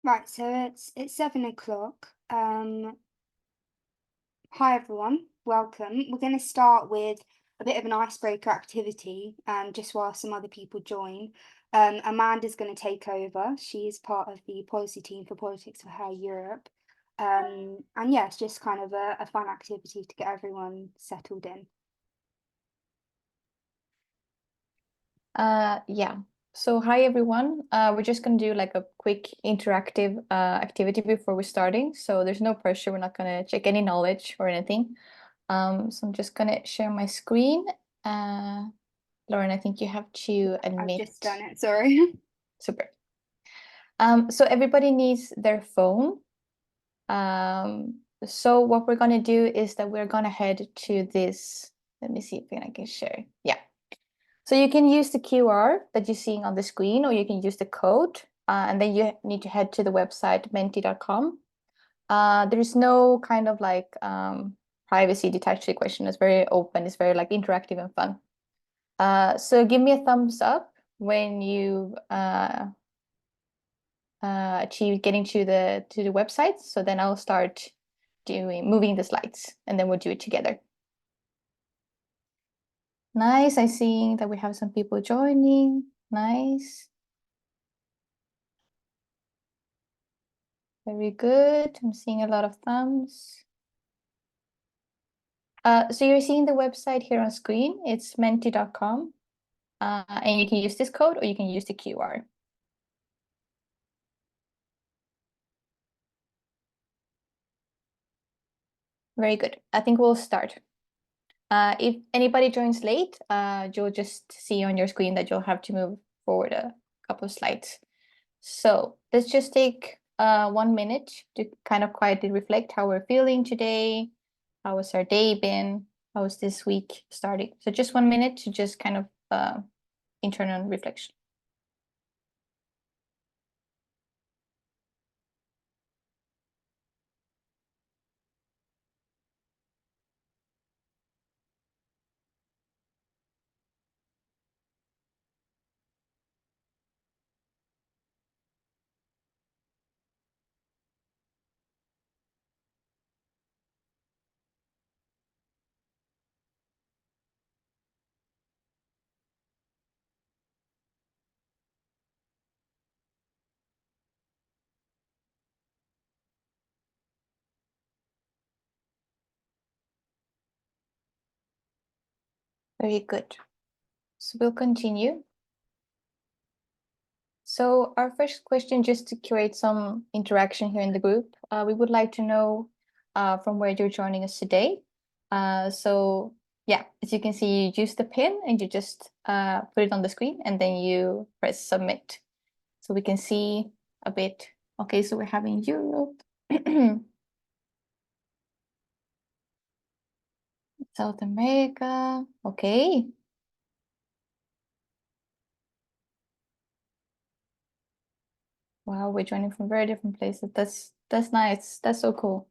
Right, so it's 7 o'clock. Hi everyone, welcome. We're going to start with a bit of an icebreaker activity, just while some other people join. Amanda's going to take over. She is part of the policy team for Politics for Her Europe. And yeah, it's just kind of a fun activity to get everyone settled in. Yeah. So hi everyone. We're just gonna do like a quick interactive activity before we're starting. So there's no pressure. We're not gonna check any knowledge or anything. So I'm just gonna share my screen. Lauren, I think you have to I've admit. just done it, sorry. Super. So everybody needs their phone. So what we're gonna do is that we're gonna head to this. Let me see if I can share. Yeah. So you can use the QR that you're seeing on the screen, or you can use the code, and then you need to head to the website menti.com. There is no kind of like privacy detached to the question. It's very open. It's very like interactive and fun. So give me a thumbs up when you achieve getting to the website. So then I'll start moving the slides, and then we'll do it together. Nice. I see that we have some people joining. Nice. Very good. I'm seeing a lot of thumbs. So you're seeing the website here on screen. It's menti.com. And you can use this code or you can use the QR. Very good. I think we'll start. If anybody joins late, you'll just see on your screen that you'll have to move forward a couple of slides. So let's just take 1 minute to kind of quietly reflect how we're feeling today. How has our day been? How is this week starting? So just 1 minute to just kind of internal reflection. Very good. So we'll continue. So our first question, just to create some interaction here in the group, we would like to know from where you're joining us today. So yeah, as you can see, you use the pin and you just put it on the screen and then you press submit. So we can see a bit. Okay, so we're having Europe, South America. Okay. Wow, we're joining from very different places. That's nice. That's so cool.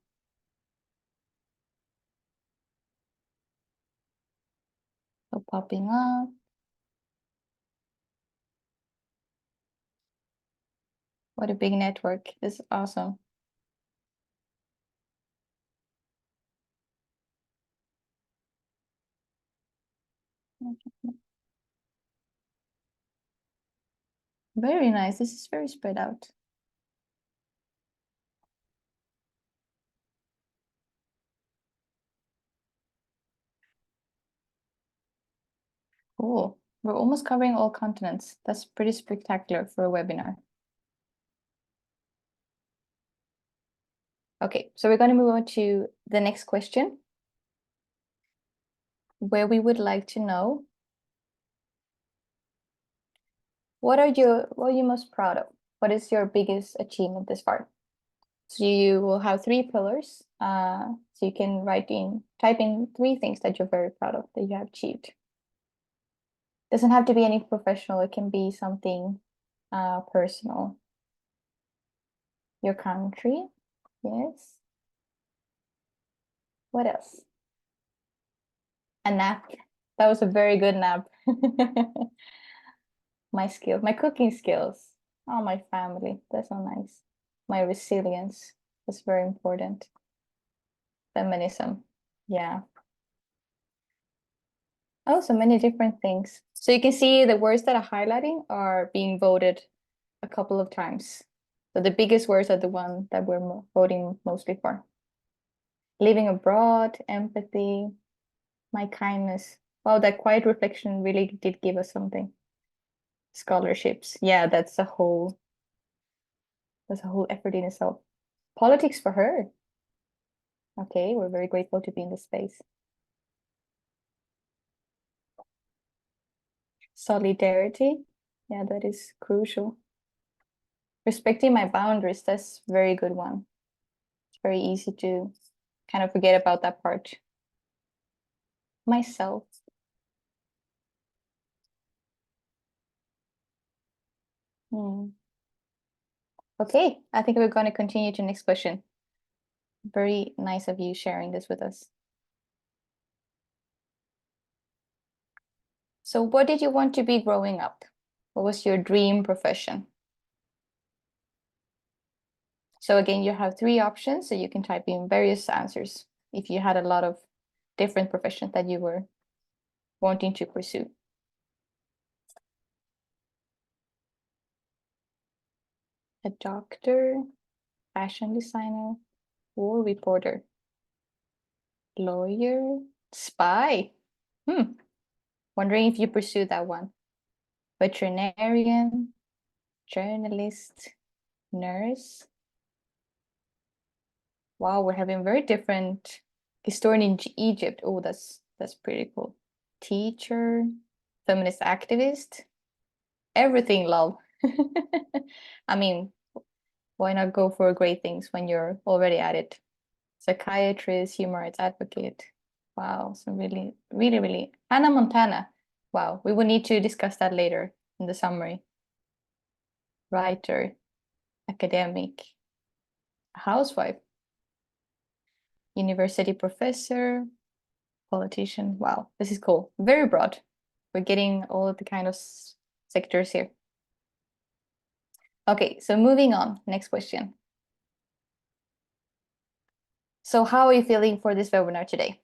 So popping up. What a big network. This is awesome. Very nice. This is very spread out. Cool. We're almost covering all continents. That's pretty spectacular for a webinar. Okay, so we're going to move on to the next question, where we would like to know what are you most proud of? What is your biggest achievement this far? So you will have 3 pillars. So you can type in 3 things that you're very proud of that you have achieved. Doesn't have to be any professional. It can be something personal. Your country, yes. What else? A nap. That was a very good nap. My skills, my cooking skills. Oh, my family. That's so nice. my resilience was very important. Feminism, yeah. Oh, so many different things. So you can see the words that are highlighting are being voted a couple of times. So the biggest words are the one that we're voting mostly for. Living abroad, empathy, my kindness. Wow, that quiet reflection really did give us something. Scholarships. Yeah, that's a whole effort in itself. Politics for her. Okay, we're very grateful to be in this space. Solidarity. Yeah, that is crucial. Respecting my boundaries, that's a very good one. It's very easy to kind of forget about that part. Myself. Okay, I think we're going to continue to next question. Very nice of you sharing this with us. So what did you want to be growing up? What was your dream profession? So again, you have three options, so you can type in various answers if you had a lot of different professions that you were wanting to pursue. A doctor, fashion designer, war reporter, lawyer, spy. Wondering if you pursue that one. Veterinarian, journalist, nurse. Wow, we're having very different historian in Egypt. Oh, that's pretty cool. Teacher, feminist activist, everything love. I mean, why not go for great things when you're already at it? Psychiatrist, human rights advocate. Wow, so really, really, really. Hannah Montana. Wow, we will need to discuss that later in the summary. Writer, academic, housewife, university professor, politician. Wow, this is cool. Very broad. We're getting all of the kind of sectors here. Okay, so moving on. Next question. So how are you feeling for this webinar today?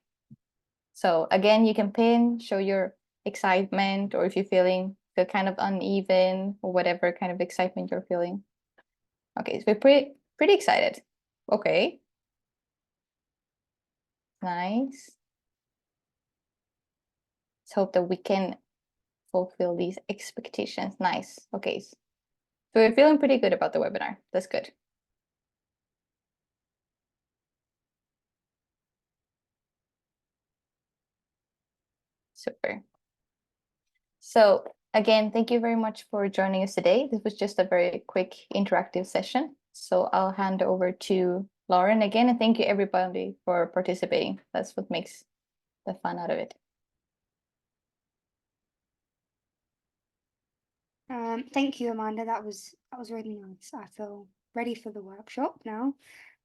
So again, you can pin, show your excitement, or if you're feel kind of uneven or whatever kind of excitement you're feeling. Okay, so we're pretty excited. Okay. Nice. Let's hope that we can fulfill these expectations. Nice. Okay. So we're feeling pretty good about the webinar. That's good. Super. So again, thank you very much for joining us today. This was just a very quick interactive session. So I'll hand over to Lauren again, and thank you everybody for participating. That's what makes the fun out of it. Thank you, Amanda. That was really nice. I feel ready for the workshop now.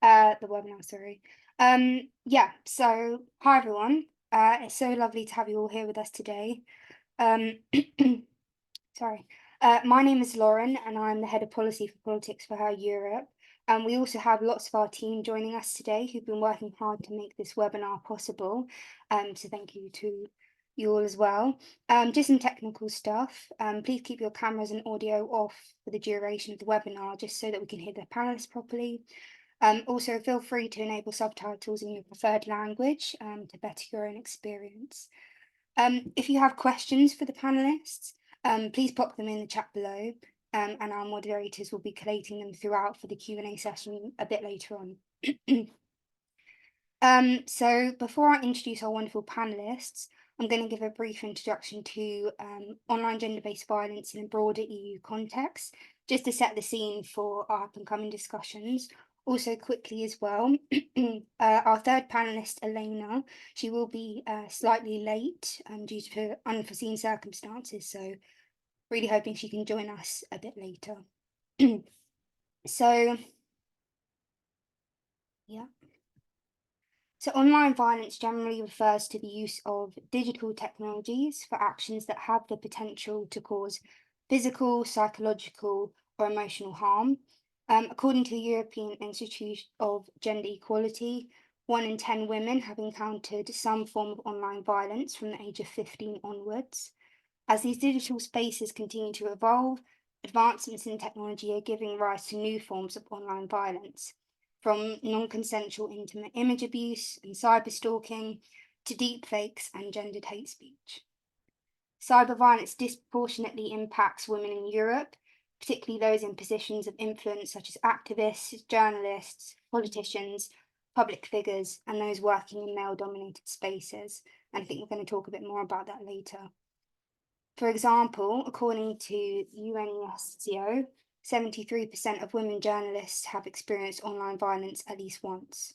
The webinar, sorry. Yeah, so hi everyone. It's so lovely to have you all here with us today. Sorry. My name is Lauren, and I'm the head of policy for Politics for Her Europe. And we also have lots of our team joining us today who've been working hard to make this webinar possible. So thank you to you all as well. Just some technical stuff. Please keep your cameras and audio off for the duration of the webinar, just so that we can hear the panelists properly. Also, feel free to enable subtitles in your preferred language to better your own experience. If you have questions for the panelists, please pop them in the chat below, and our moderators will be collating them throughout for the Q&A session a bit later on. So before I introduce our wonderful panelists, I'm going to give a brief introduction to online gender-based violence in a broader EU context, just to set the scene for our up-and-coming discussions. Also quickly as well, our third panelist, Elena, she will be slightly late due to unforeseen circumstances, so really hoping she can join us a bit later. So, yeah. So online violence generally refers to the use of digital technologies for actions that have the potential to cause physical, psychological, or emotional harm. According to the European Institute of Gender Equality, 1 in 10 women have encountered some form of online violence from the age of 15 onwards. As these digital spaces continue to evolve, advancements in technology are giving rise to new forms of online violence, from non-consensual intimate image abuse and cyberstalking to deepfakes and gendered hate speech. Cyber violence disproportionately impacts women in Europe, particularly those in positions of influence such as activists, journalists, politicians, public figures, and those working in male-dominated spaces. And I think we're going to talk a bit more about that later. For example, according to UNESCO, 73% of women journalists have experienced online violence at least once.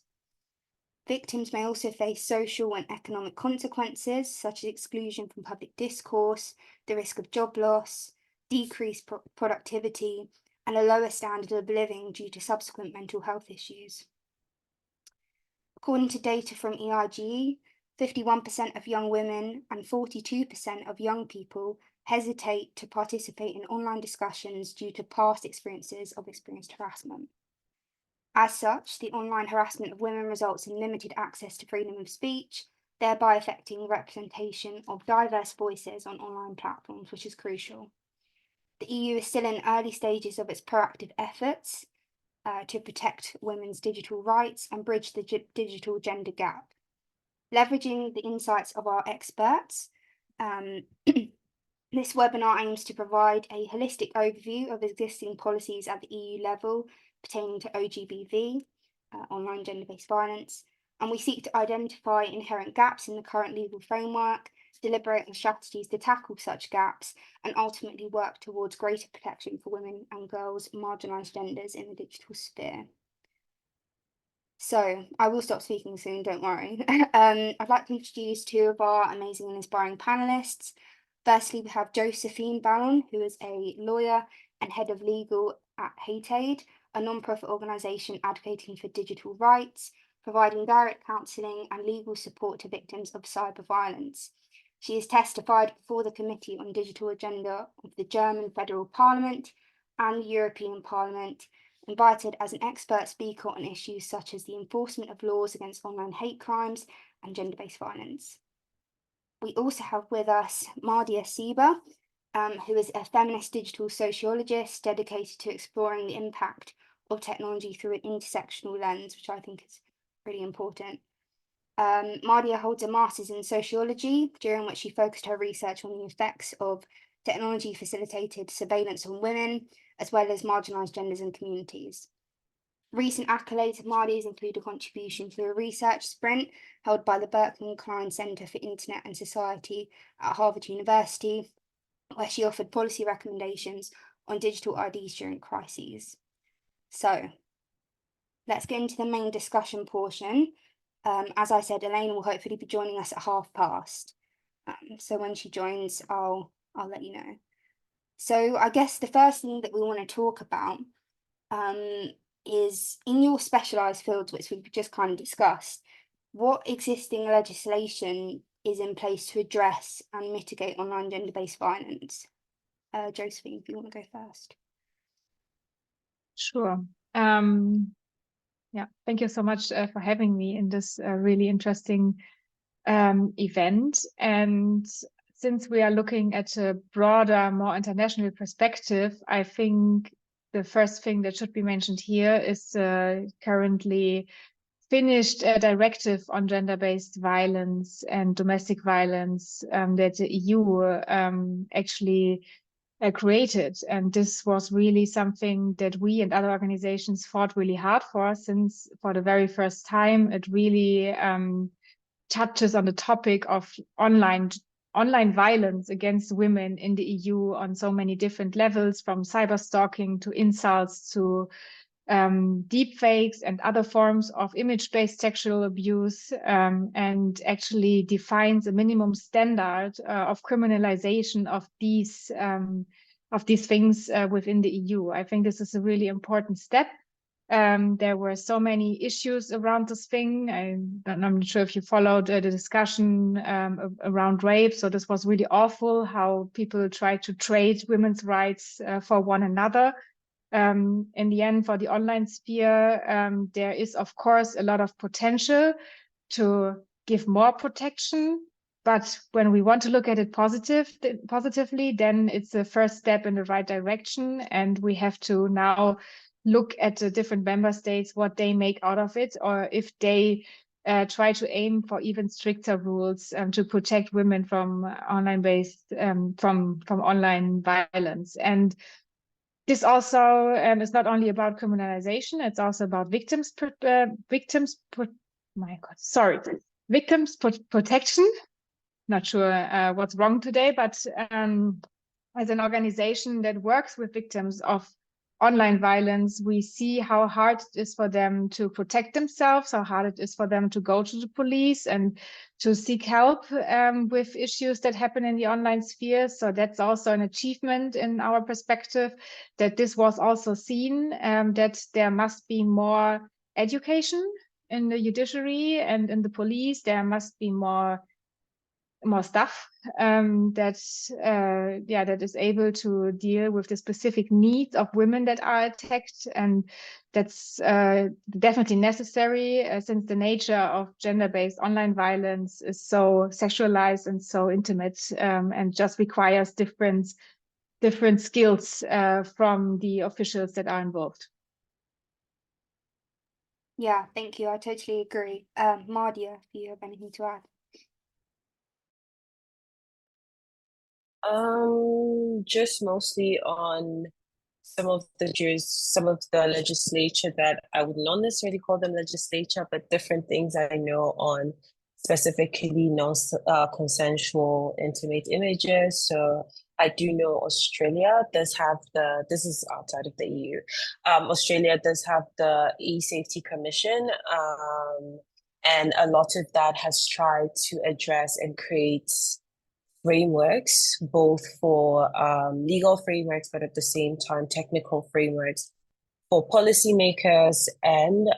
Victims may also face social and economic consequences, such as exclusion from public discourse, the risk of job loss, decreased productivity, and a lower standard of living due to subsequent mental health issues. According to data from EIGE, 51% of young women and 42% of young people hesitate to participate in online discussions due to past experiences of experienced harassment. As such, the online harassment of women results in limited access to freedom of speech, thereby affecting representation of diverse voices on online platforms, which is crucial. The EU is still in early stages of its proactive efforts to protect women's digital rights and bridge the digital gender gap. Leveraging the insights of our experts, this webinar aims to provide a holistic overview of existing policies at the EU level pertaining to OGBV, online gender-based violence, and we seek to identify inherent gaps in the current legal framework, deliberate on strategies to tackle such gaps, and ultimately work towards greater protection for women and girls, marginalised genders in the digital sphere. So I will stop speaking soon, don't worry. I'd like to introduce 2 of our amazing and inspiring panelists. Firstly, we have Josephine Ballon, who is a lawyer and head of legal at Hate Aid, a non-profit organisation advocating for digital rights, providing direct counselling and legal support to victims of cyber violence. She has testified before the Committee on Digital Agenda of the German Federal Parliament and the European Parliament, invited as an expert speaker on issues such as the enforcement of laws against online hate crimes and gender-based violence. We also have with us Mardia Sieber, who is a feminist digital sociologist dedicated to exploring the impact of technology through an intersectional lens, which I think is really important. Mardia holds a master's in sociology, during which she focused her research on the effects of technology-facilitated surveillance on women, as well as marginalised genders and communities. Recent accolades of Mardia's include a contribution to a research sprint held by the Berkman Klein Centre for Internet and Society at Harvard University, where she offered policy recommendations on digital IDs during crises. So let's get into the main discussion portion. As I said, Elaine will hopefully be joining us at past. So when she joins, I'll let you know. So I guess the first thing that we want to talk about is in your specialised fields, which we've just kind of discussed, what existing legislation is in place to address and mitigate online gender-based violence? Josephine, if you want to go first. Sure. Yeah, thank you so much for having me in this really interesting event. And since we are looking at a broader, more international perspective, I think the first thing that should be mentioned here is currently finished directive on gender-based violence and domestic violence that the EU actually created. And this was really something that we and other organizations fought really hard for, since for the very first time it really touches on the topic of online violence against women in the EU on so many different levels, from cyber stalking to insults to deepfakes and other forms of image-based sexual abuse, and actually defines a minimum standard of criminalization of these things within the EU. I think this is a really important step. There were so many issues around this thing. I'm not sure if you followed the discussion around rape. So this was really awful, how people try to trade women's rights for one another. In the end, for the online sphere, there is, of course, a lot of potential to give more protection. But when we want to look at it positively, then it's the first step in the right direction. And we have to now look at the different member states, what they make out of it, or if they try to aim for even stricter rules to protect women from online-based, from online violence. And this also is not only about criminalization; it's also about victims protection. Not sure what's wrong today, but as an organization that works with victims of online violence, we see how hard it is for them to protect themselves, how hard it is for them to go to the police and to seek help with issues that happen in the online sphere. So that's also an achievement in our perspective, that this was also seen, that there must be more education in the judiciary and in the police. There must be more stuff that is able to deal with the specific needs of women that are attacked, and that's definitely necessary since the nature of gender-based online violence is so sexualized and so intimate, and just requires different skills from the officials that are involved. Yeah, thank you. I totally agree. Mardia, do you have anything to add? Just mostly on some of the legislature that I would not necessarily call them legislature, but different things I know on specifically non-consensual intimate images. So I do know Australia does have this is outside of the EU. Australia does have the E-Safety Commission, and a lot of that has tried to address and create frameworks, both for legal frameworks, but at the same time, technical frameworks for policymakers and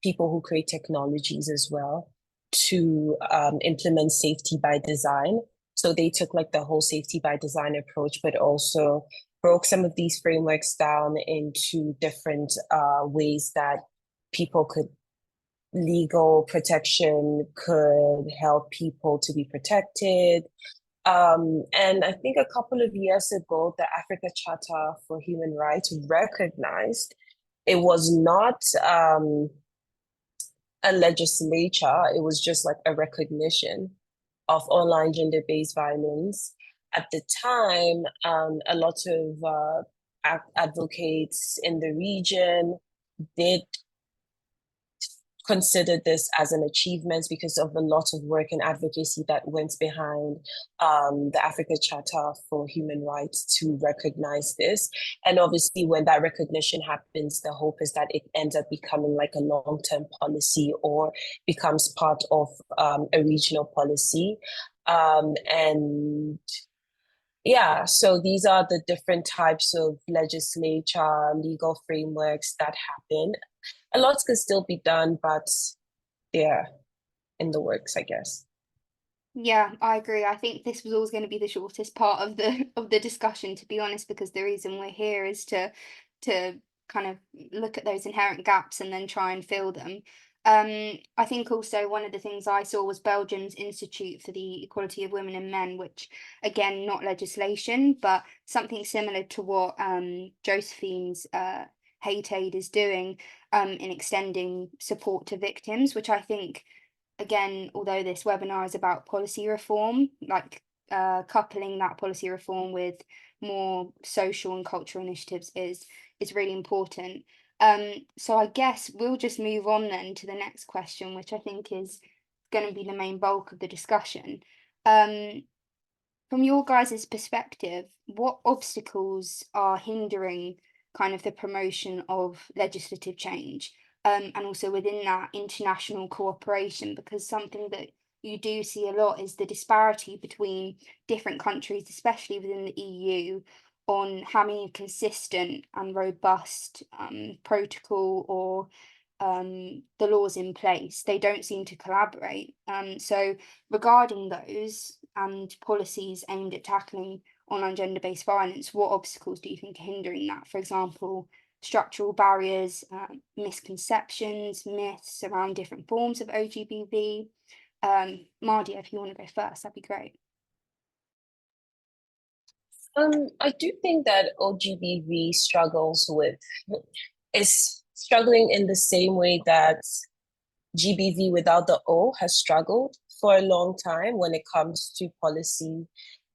people who create technologies as well to implement safety by design. So they took like the whole safety by design approach, but also broke some of these frameworks down into different ways that legal protection could help people to be protected. And I think a couple of years ago, the Africa Charter for Human Rights recognized it was not a legislature, it was just like a recognition of online gender-based violence. At the time, a lot of advocates in the region did consider this as an achievement because of a lot of work and advocacy that went behind the Africa Charter for Human Rights to recognize this. And obviously, when that recognition happens, the hope is that it ends up becoming like a long-term policy or becomes part of a regional policy. And yeah, so these are the different types of legislature, legal frameworks that happen. A lot can still be done, but they're in the works, I guess. Yeah, I agree. I think this was always going to be the shortest part of the discussion, to be honest, because the reason we're here is to kind of look at those inherent gaps and then try and fill them. I think also one of the things I saw was Belgium's Institute for the Equality of Women and Men, which again, not legislation, but something similar to what Josephine's Hate Aid is doing in extending support to victims, which I think, again, although this webinar is about policy reform, like coupling that policy reform with more social and cultural initiatives is really important. So I guess we'll just move on then to the next question, which I think is going to be the main bulk of the discussion. From your guys' perspective, what obstacles are hindering kind of the promotion of legislative change? And also within that, international cooperation, because something that you do see a lot is the disparity between different countries, especially within the EU, on having a consistent and robust protocol or the laws in place. They don't seem to collaborate. So regarding those and policies aimed at tackling online gender-based violence, what obstacles do you think are hindering that? For example, structural barriers, misconceptions, myths around different forms of OGBV. Mardia, if you want to go first, that'd be great. I do think that OGBV is struggling in the same way that GBV without the O has struggled for a long time when it comes to policy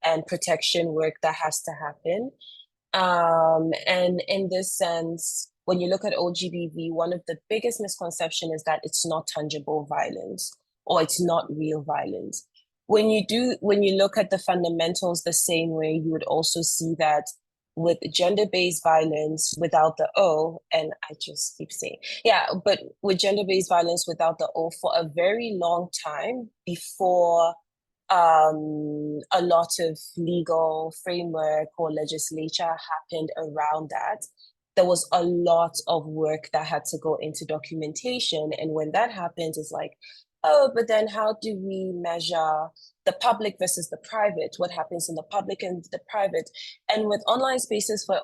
and protection work that has to happen. And in this sense, when you look at OGBV, one of the biggest misconceptions is that it's not tangible violence or it's not real violence. When you look at the fundamentals the same way, you would also see that with gender-based violence without the O, and I just keep saying, yeah, but with gender-based violence without the O for a very long time before a lot of legal framework or legislature happened around that, there was a lot of work that had to go into documentation. And when that happens, it's like, oh, but then how do we measure the public versus the private? What happens in the public and the private? And with online spaces for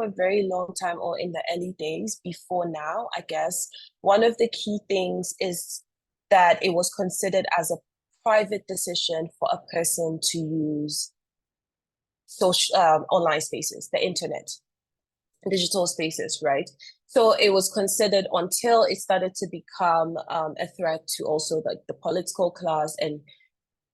a very long time, or in the early days before now, I guess, one of the key things is that it was considered as a private decision for a person to use social online spaces, the internet, digital spaces, right? So it was considered until it started to become a threat to also like the political class and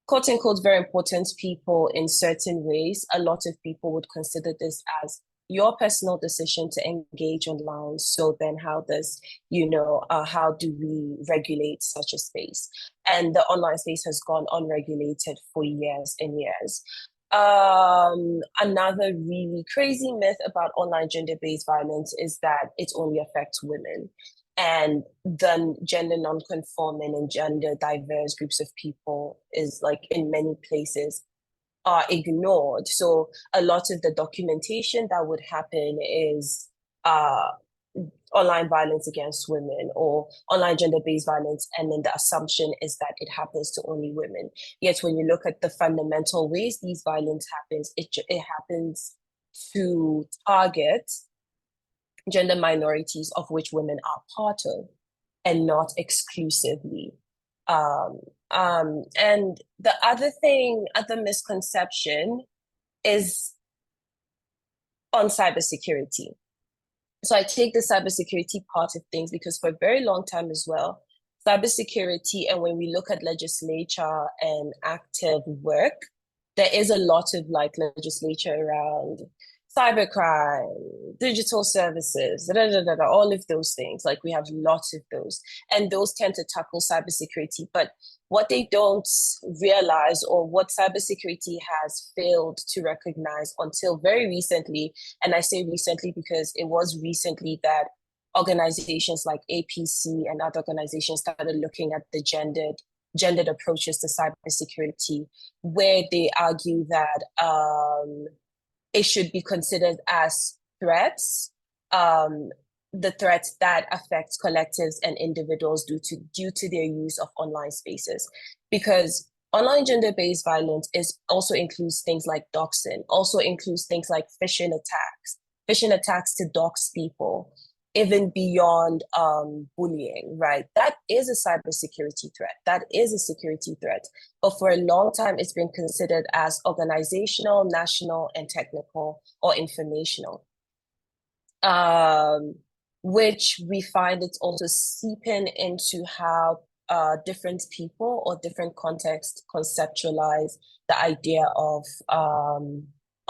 quote unquote very important people in certain ways. A lot of people would consider this as your personal decision to engage online. So then how do we regulate such a space? And the online space has gone unregulated for years and years. Another really crazy myth about online gender-based violence is that it only affects women. And then gender non-conforming and gender diverse groups of people is like in many places are ignored. So a lot of the documentation that would happen is online violence against women or online gender-based violence, and then the assumption is that it happens to only women. Yet when you look at the fundamental ways these violence happens, it happens to target gender minorities of which women are part of, and not exclusively. And the other misconception is on cybersecurity. So I take the cybersecurity part of things because for a very long time as well, cybersecurity, and when we look at legislature and active work, there is a lot of like legislature around cybercrime, digital services, all of those things. Like we have lots of those, and those tend to tackle cybersecurity. But what they don't realize, or what cybersecurity has failed to recognize until very recently, and I say recently because it was recently that organizations like APC and other organizations started looking at the gendered approaches to cybersecurity, where they argue that it should be considered as threats, the threats that affect collectives and individuals due to their use of online spaces. Because online gender-based violence also includes things like doxing, also includes things like phishing attacks to dox people, even beyond bullying, right? That is a cybersecurity threat. That is a security threat. But for a long time, it's been considered as organizational, national, and technical or informational, which we find it's also seeping into how different people or different contexts conceptualize the idea of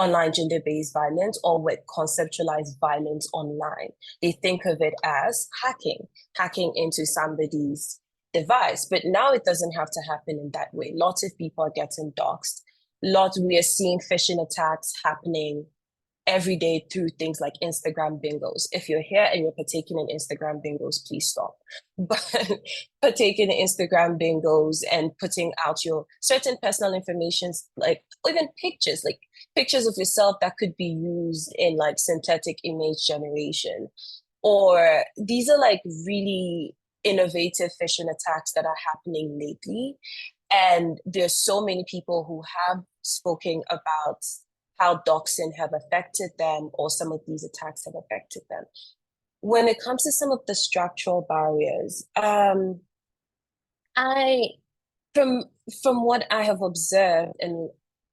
online gender-based violence, or with conceptualized violence online. They think of it as hacking into somebody's device. But now it doesn't have to happen in that way. Lots of people are getting doxxed. We are seeing phishing attacks happening every day through things like Instagram bingos. If you're here and you're partaking in Instagram bingos, please stop. But partaking in Instagram bingos and putting out your certain personal information, like even pictures of yourself that could be used in like synthetic image generation. Or these are like really innovative phishing attacks that are happening lately. And there's so many people who have spoken about how doxing have affected them, or some of these attacks have affected them. When it comes to some of the structural barriers, from what I have observed, and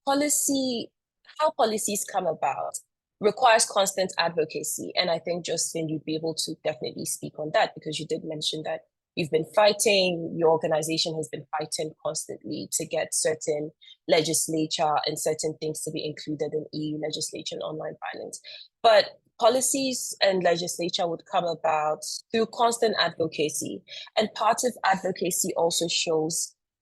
how policies come about requires constant advocacy. And I think, Justin, you'd be able to definitely speak on that, because you did mention that you've been fighting, your organization has been fighting constantly to get certain legislature and certain things to be included in EU legislation on online violence. But policies and legislature would come about through constant advocacy. And part of advocacy also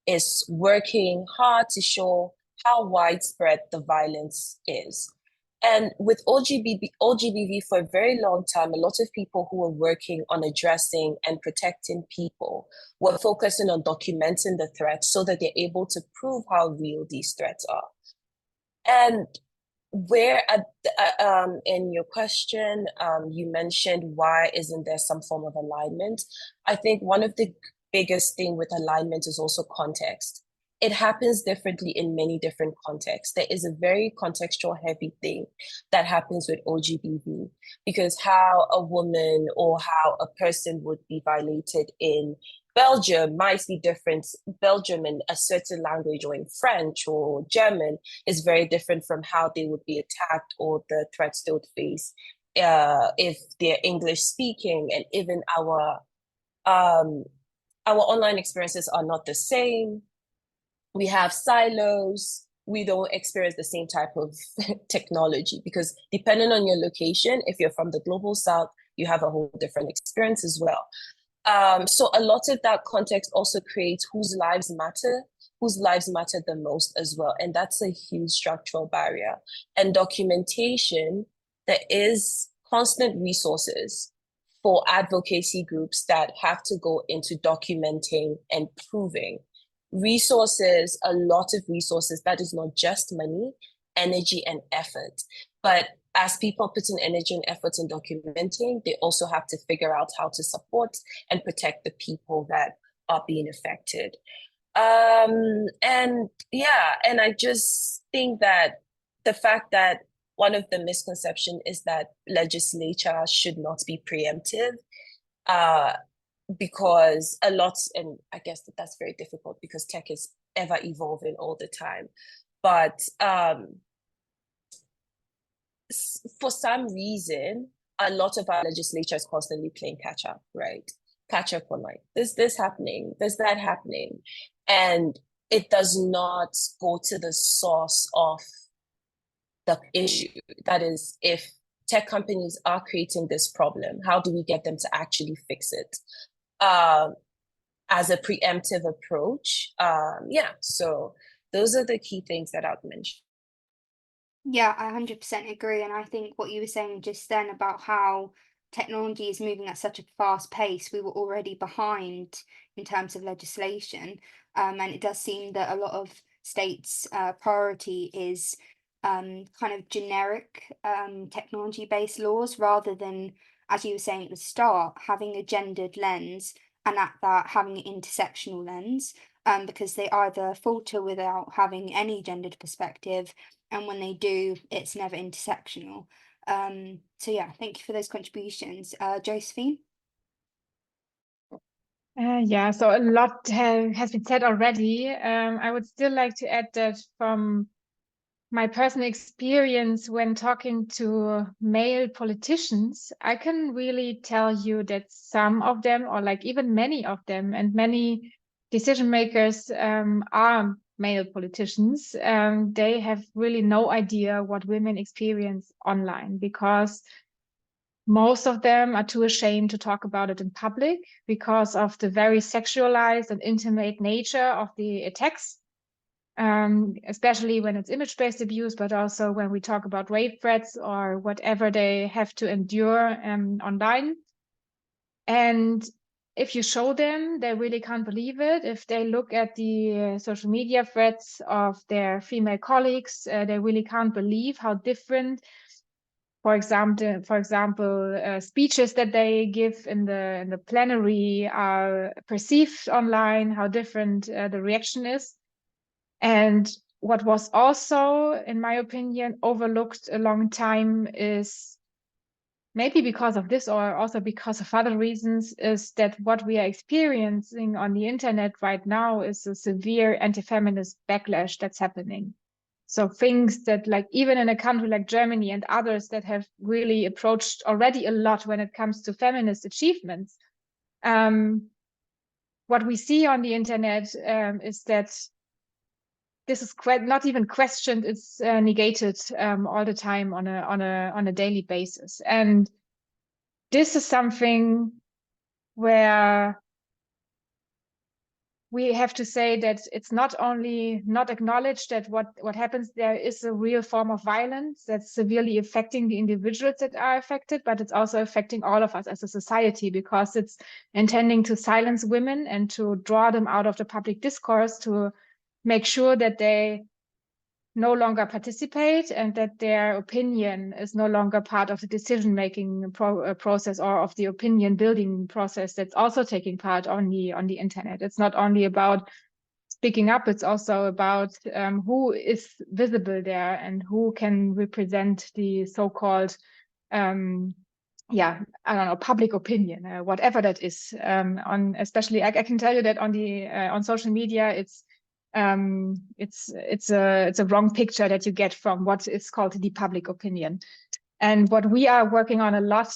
is working hard to show how widespread the violence is. And with OGBV for a very long time, a lot of people who were working on addressing and protecting people were focusing on documenting the threats so that they're able to prove how real these threats are. And in your question, you mentioned, why isn't there some form of alignment? I think one of the biggest thing with alignment is also context. It happens differently in many different contexts. There is a very contextual heavy thing that happens with OGBV, because how a woman or how a person would be violated in Belgium might be different. Belgium in a certain language, or in French or German, is very different from how they would be attacked or the threats they would face if they're English speaking. And even our online experiences are not the same. We have silos. We don't experience the same type of technology, because depending on your location, if you're from the global south, you have a whole different experience as well. So a lot of that context also creates whose lives matter the most as well. And that's a huge structural barrier. And documentation, there is constant resources for advocacy groups that have to go into documenting and proving. Resources, a lot of resources, that is not just money, energy, and effort. But as people put in energy and effort in documenting, they also have to figure out how to support and protect the people that are being affected. And I just think that the fact that one of the misconceptions is that legislature should not be preemptive, because a lot, and I guess that's very difficult because tech is ever evolving all the time. But for some reason, a lot of our legislature is constantly playing catch up, right? Catch up on like this happening, there's that happening. And it does not go to the source of the issue. That is, if tech companies are creating this problem, how do we get them to actually fix it? As a preemptive approach. So those are the key things that I'd mention. Yeah, I 100% agree. And I think what you were saying just then about how technology is moving at such a fast pace, we were already behind in terms of legislation. And it does seem that a lot of states' priority is kind of generic technology-based laws, rather than, as you were saying at the start, having a gendered lens, and at that having an intersectional lens, because they either falter without having any gendered perspective, and when they do, it's never intersectional. So yeah, thank you for those contributions. Josephine? So a lot has been said already. I would still like to add that from my personal experience when talking to male politicians, I can really tell you that some of them, or like even many of them, and many decision makers are male politicians. They have really no idea what women experience online, because most of them are too ashamed to talk about it in public because of the very sexualized and intimate nature of the attacks. Especially when it's image-based abuse, but also when we talk about rape threats or whatever they have to endure online. And if you show them, they really can't believe it. If they look at the social media threads of their female colleagues, they really can't believe how different, for example, speeches that they give in the plenary are perceived online, how different the reaction is. And what was also, in my opinion, overlooked a long time is, maybe because of this or also because of other reasons, is that what we are experiencing on the internet right now is a severe anti-feminist backlash that's happening. So things that, like, even in a country like Germany and others that have really approached already a lot when it comes to feminist achievements, what we see on the internet is that this is not even questioned; it's negated all the time on a daily basis. And this is something where we have to say that it's not only not acknowledged that what happens there is a real form of violence that's severely affecting the individuals that are affected, but it's also affecting all of us as a society, because it's intending to silence women and to draw them out of the public discourse, to make sure that they no longer participate and that their opinion is no longer part of the decision-making process or of the opinion-building process that's also taking part on the internet. It's not only about speaking up, it's also about who is visible there and who can represent the so-called I don't know, public opinion, whatever that is. Especially, I can tell you that on social media, it's a wrong picture that you get from what is called the public opinion. And what we are working on a lot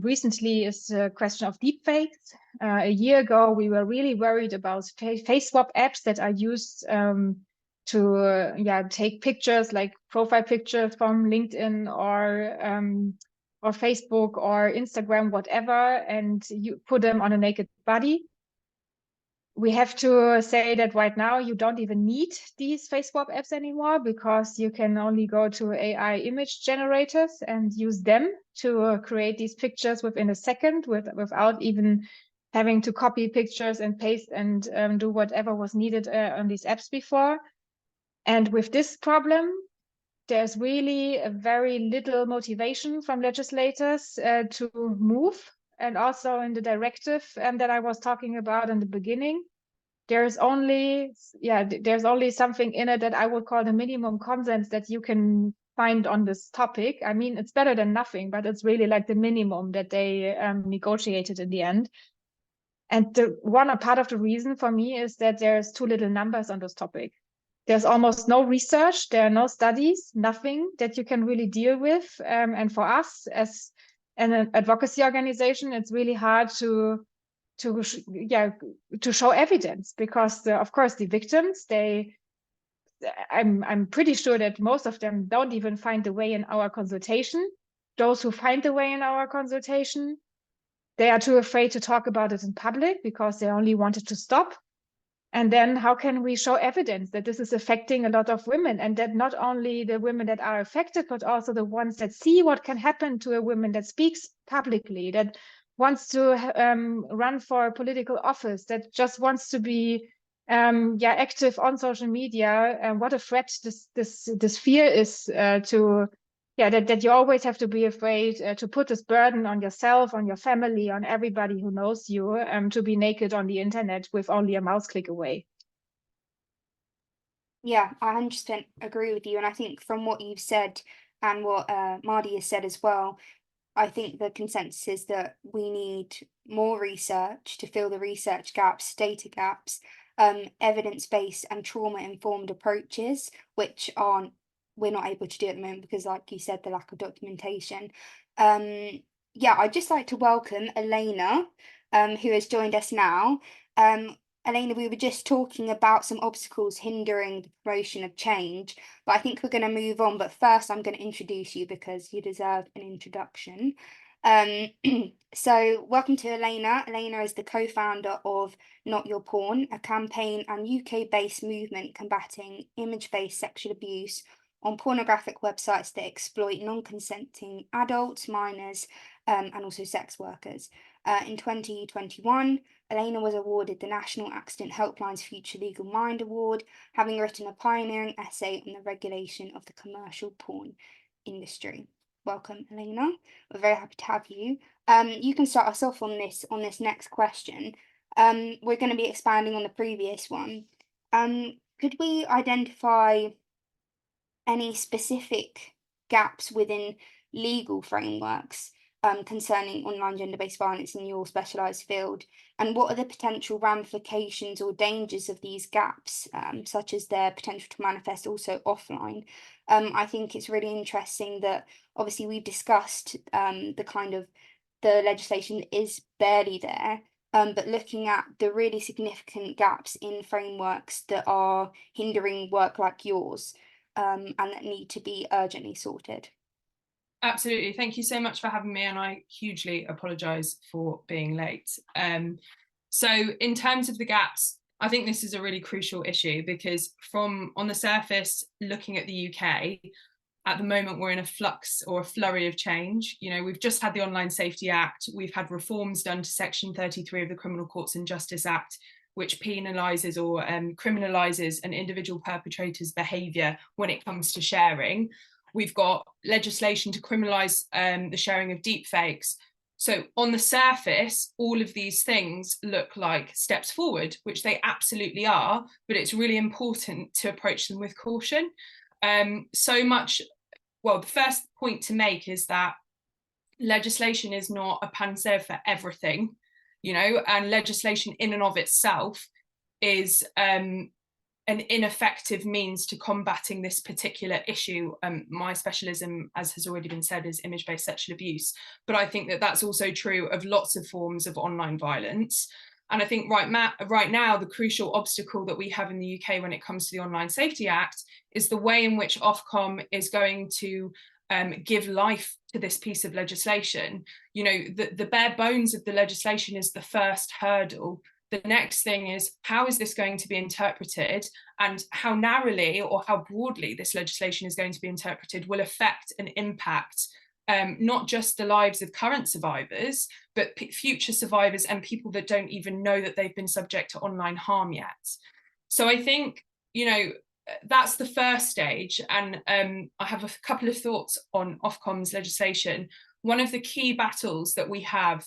recently is the question of deepfakes. A year ago, we were really worried about face swap apps that are used to take pictures, like profile pictures from LinkedIn or Facebook or Instagram, whatever, and you put them on a naked body. We have to say that right now you don't even need these face swap apps anymore, because you can only go to AI image generators and use them to create these pictures within a second without even having to copy pictures and paste and do whatever was needed on these apps before. And with this problem, there's really a very little motivation from legislators to move. And also in the directive that I was talking about in the beginning, there's only something in it that I would call the minimum consent that you can find on this topic. I mean, it's better than nothing, but it's really like the minimum that they negotiated in the end. And one part of the reason for me is that there's too little numbers on this topic. There's almost no research, there are no studies, nothing that you can really deal with. And for us as an advocacy organization, it's really hard to show evidence, because of course the victims, I'm pretty sure that most of them don't even find the way in our consultation. Those who find the way in our consultation, they are too afraid to talk about it in public because they only wanted to stop. And then how can we show evidence that this is affecting a lot of women, and that not only the women that are affected, but also the ones that see what can happen to a woman that speaks publicly, that wants to run for political office, that just wants to be active on social media, and what a threat this fear is that you always have to be afraid to put this burden on yourself, on your family, on everybody who knows you, to be naked on the internet with only a mouse click away. Yeah, I 100% agree with you. And I think from what you've said and what Mardi has said as well, I think the consensus is that we need more research to fill the research gaps, data gaps, evidence-based and trauma-informed approaches, which we're not able to do at the moment because, like you said, the lack of documentation. I'd just like to welcome Elena, who has joined us now. Elena, we were just talking about some obstacles hindering the promotion of change, but I think we're going to move on. But first, I'm going to introduce you because you deserve an introduction. So welcome to Elena. Elena is the co-founder of Not Your Porn, a campaign and UK-based movement combating image-based sexual abuse on pornographic websites that exploit non-consenting adults, minors, and also sex workers. In 2021, Elena was awarded the National Accident Helpline's Future Legal Mind Award, having written a pioneering essay on the regulation of the commercial porn industry. Welcome, Elena. We're very happy to have you. You can start us off on this next question. We're going to be expanding on the previous one. could we identify any specific gaps within legal frameworks concerning online gender-based violence in your specialised field? And what are the potential ramifications or dangers of these gaps, such as their potential to manifest also offline? I think it's really interesting that obviously we've discussed the kind of the legislation that is barely there, but looking at the really significant gaps in frameworks that are hindering work like yours, and that need to be urgently sorted. Absolutely. Thank you so much for having me, and I hugely apologise for being late. So in terms of the gaps, I think this is a really crucial issue because from on the surface, looking at the UK, at the moment we're in a flux or a flurry of change. You know, we've just had the Online Safety Act, we've had reforms done to Section 33 of the Criminal Courts and Justice Act, which penalises or criminalises an individual perpetrator's behaviour when it comes to sharing. We've got legislation to criminalise the sharing of deepfakes. So on the surface, all of these things look like steps forward, which they absolutely are, but it's really important to approach them with caution. Well, the first point to make is that legislation is not a panacea for everything, you know, and legislation in and of itself is an ineffective means to combating this particular issue. My specialism, as has already been said, is image-based sexual abuse, but I think that that's also true of lots of forms of online violence. And I think right now, the crucial obstacle that we have in the UK when it comes to the Online Safety Act is the way in which Ofcom is going to give life to this piece of legislation. You know, the bare bones of the legislation is the first hurdle. The next thing is, how is this going to be interpreted, and how narrowly or how broadly this legislation is going to be interpreted will affect and impact not just the lives of current survivors, but future survivors and people that don't even know that they've been subject to online harm yet. So I think, you know, that's the first stage. And I have a couple of thoughts on Ofcom's legislation. One of the key battles that we have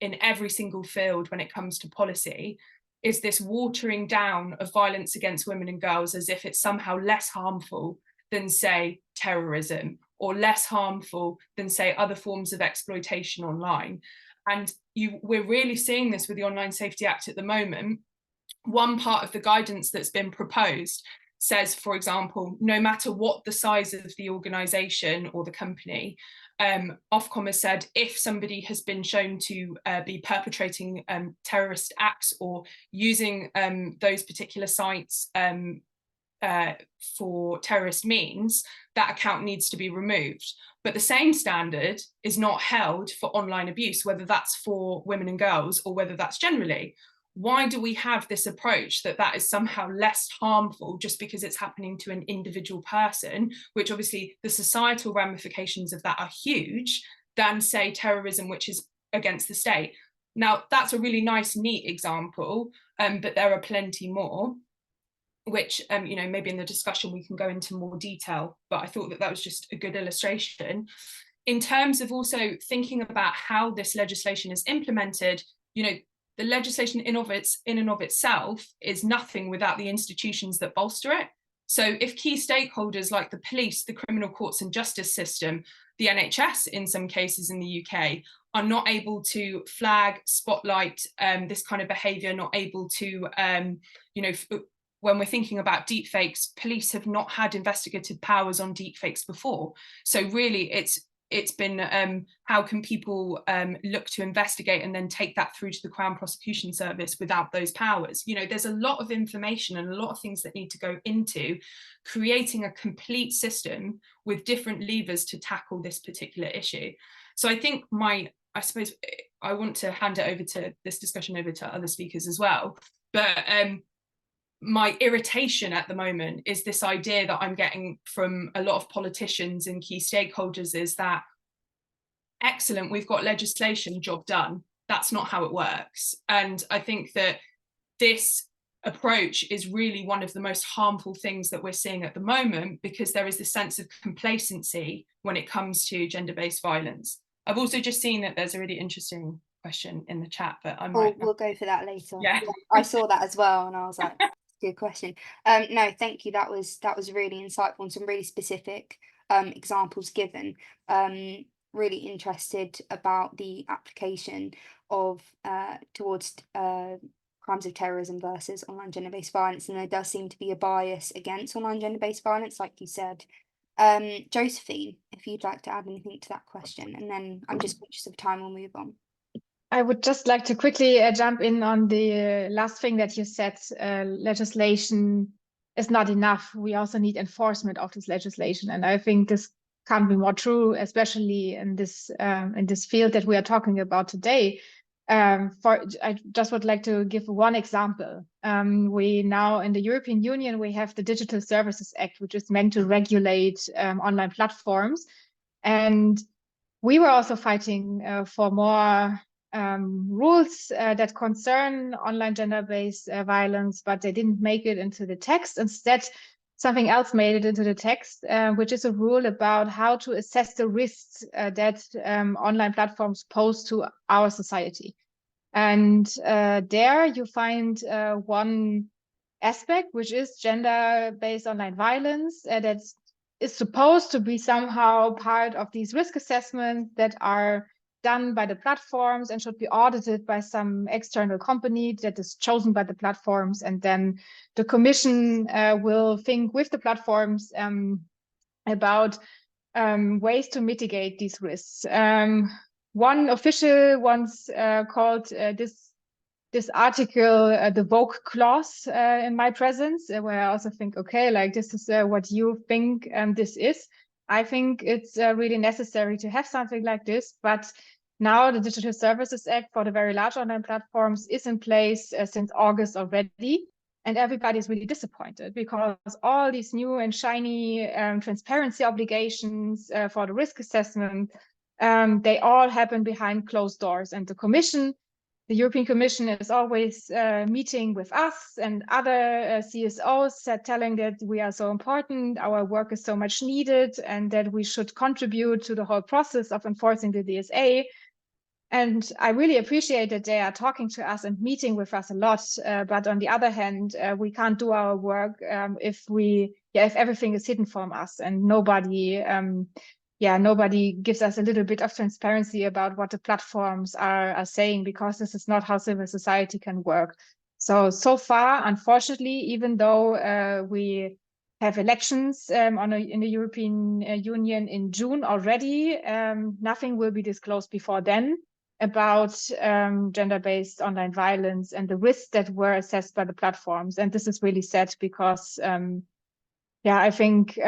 in every single field when it comes to policy is this watering down of violence against women and girls as if it's somehow less harmful than, say, terrorism, or less harmful than, say, other forms of exploitation online. And we're really seeing this with the Online Safety Act at the moment. One part of the guidance that's been proposed says, for example, no matter what the size of the organisation or the company, Ofcom has said if somebody has been shown to be perpetrating terrorist acts or using those particular sites for terrorist means, that account needs to be removed. But the same standard is not held for online abuse, whether that's for women and girls or whether that's generally. Why do we have this approach that is somehow less harmful just because it's happening to an individual person, which obviously the societal ramifications of that are huge, than, say, terrorism, which is against the state? Now, that's a really nice, neat example, but there are plenty more, which, you know, maybe in the discussion we can go into more detail, but I thought that was just a good illustration. In terms of also thinking about how this legislation is implemented, you know, the legislation in and of itself is nothing without the institutions that bolster it. So if key stakeholders like the police, the criminal courts and justice system, the NHS in some cases in the UK, are not able to flag, spotlight this kind of behaviour, not able to, you know, when we're thinking about deepfakes, police have not had investigative powers on deepfakes before. So really it's been how can people look to investigate and then take that through to the Crown Prosecution Service without those powers? You know, there's a lot of information and a lot of things that need to go into creating a complete system with different levers to tackle this particular issue. So I think I suppose I want to hand it over to this discussion over to other speakers as well. But my irritation at the moment is this idea that I'm getting from a lot of politicians and key stakeholders is that, excellent, we've got legislation, job done. That's not how it works. And I think that this approach is really one of the most harmful things that we're seeing at the moment, because there is this sense of complacency when it comes to gender-based violence. I've also just seen that there's a really interesting question in the chat, but we'll go for that later. Yeah. I saw that as well and I was like, Good question. No, thank you. That was really insightful and some really specific examples given. Really interested about the application of towards crimes of terrorism versus online gender-based violence, and there does seem to be a bias against online gender-based violence, like you said. Josephine, if you'd like to add anything to that question, and then I'm just conscious of time, we'll move on. I would just like to quickly jump in on the last thing that you said. Legislation is not enough. We also need enforcement of this legislation, and I think this can't be more true, especially in this field that we are talking about today. I just would like to give one example. We now in the European Union we have the Digital Services Act, which is meant to regulate online platforms, and we were also fighting for more rules that concern online gender-based violence, but they didn't make it into the text. Instead, something else made it into the text, which is a rule about how to assess the risks that online platforms pose to our society. And there you find one aspect, which is gender-based online violence, that is supposed to be somehow part of these risk assessments that are done by the platforms and should be audited by some external company that is chosen by the platforms. And then the commission will think with the platforms about ways to mitigate these risks. One official once called this article the woke clause in my presence, where I also think, okay, like this is what you think this is. I think it's really necessary to have something like this, but now the Digital Services Act for the very large online platforms is in place since August already, and everybody's really disappointed because all these new and shiny transparency obligations for the risk assessment, they all happen behind closed doors, and the European Commission is always meeting with us and other CSOs telling that we are so important, our work is so much needed, and that we should contribute to the whole process of enforcing the DSA. And I really appreciate that they are talking to us and meeting with us a lot. But on the other hand, we can't do our work if everything is hidden from us and nobody gives us a little bit of transparency about what the platforms are saying, because this is not how civil society can work. So far, unfortunately, even though we have elections in the European Union in June already, nothing will be disclosed before then about gender-based online violence and the risks that were assessed by the platforms. And this is really sad because I think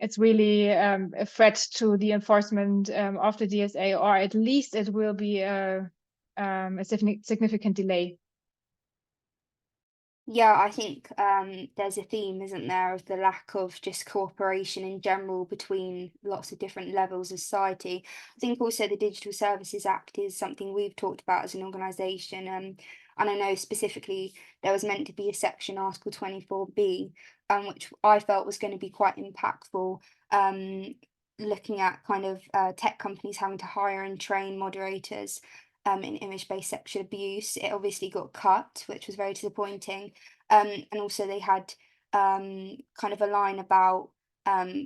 it's really a threat to the enforcement of the DSA, or at least it will be a significant delay. Yeah, I think there's a theme, isn't there, of the lack of just cooperation in general between lots of different levels of society. I think also the Digital Services Act is something we've talked about as an organisation. And I know specifically there was meant to be a section, Article 24B, which I felt was going to be quite impactful, looking at kind of tech companies having to hire and train moderators in image-based sexual abuse. It obviously got cut, which was very disappointing. And also they had kind of a line about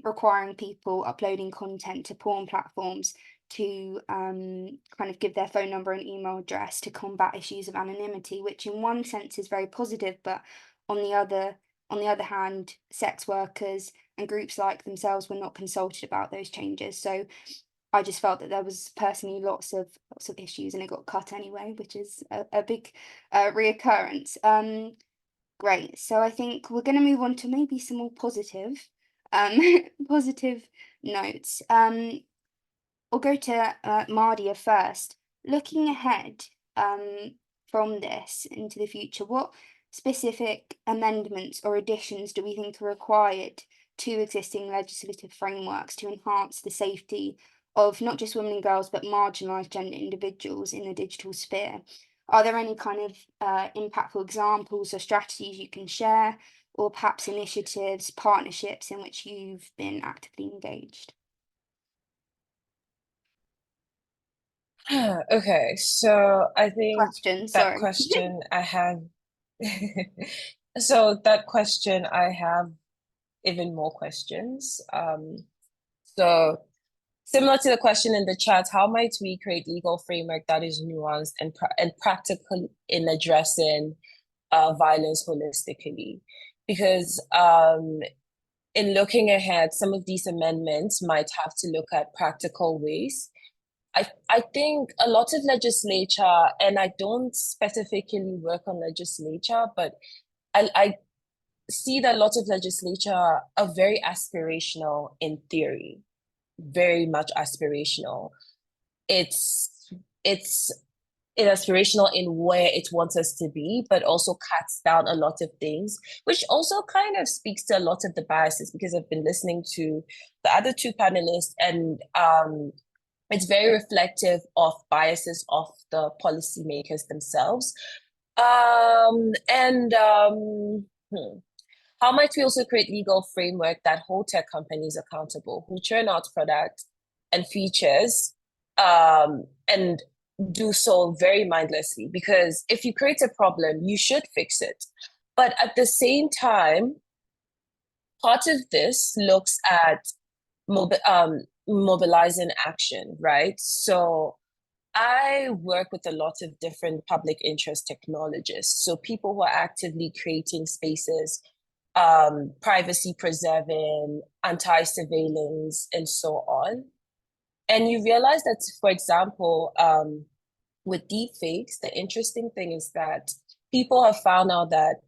requiring people uploading content to porn platforms to kind of give their phone number and email address to combat issues of anonymity, which in one sense is very positive, but on the other hand, sex workers and groups like themselves were not consulted about those changes. So I just felt that there was personally lots of issues, and it got cut anyway, which is a big reoccurrence. Great. So I think we're going to move on to maybe some more positive positive notes. I'll go to Mardia first. Looking ahead from this into the future, what specific amendments or additions do we think are required to existing legislative frameworks to enhance the safety of not just women and girls, but marginalised gender individuals in the digital sphere? Are there any kind of impactful examples or strategies you can share, or perhaps initiatives, partnerships in which you've been actively engaged? Okay, so I think Question, that sorry. question I have So that question, I have even more questions. So similar to the question in the chat, how might we create legal framework that is nuanced and practical in addressing violence holistically? Because in looking ahead, some of these amendments might have to look at practical ways. I think a lot of legislature, and I don't specifically work on legislature, but I see that a lot of legislature are very aspirational in theory, very much aspirational. It's aspirational in where it wants us to be, but also cuts down a lot of things, which also kind of speaks to a lot of the biases, because I've been listening to the other two panelists, and it's very reflective of biases of the policymakers themselves. How might we also create legal framework that hold tech companies accountable, who churn out products and features, and do so very mindlessly? Because if you create a problem, you should fix it. But at the same time, part of this looks at mobilizing action, right? So I work with a lot of different public interest technologists. So people who are actively creating spaces, privacy preserving, anti-surveillance, and so on. And you realize that, for example, with deepfakes, the interesting thing is that people have found out that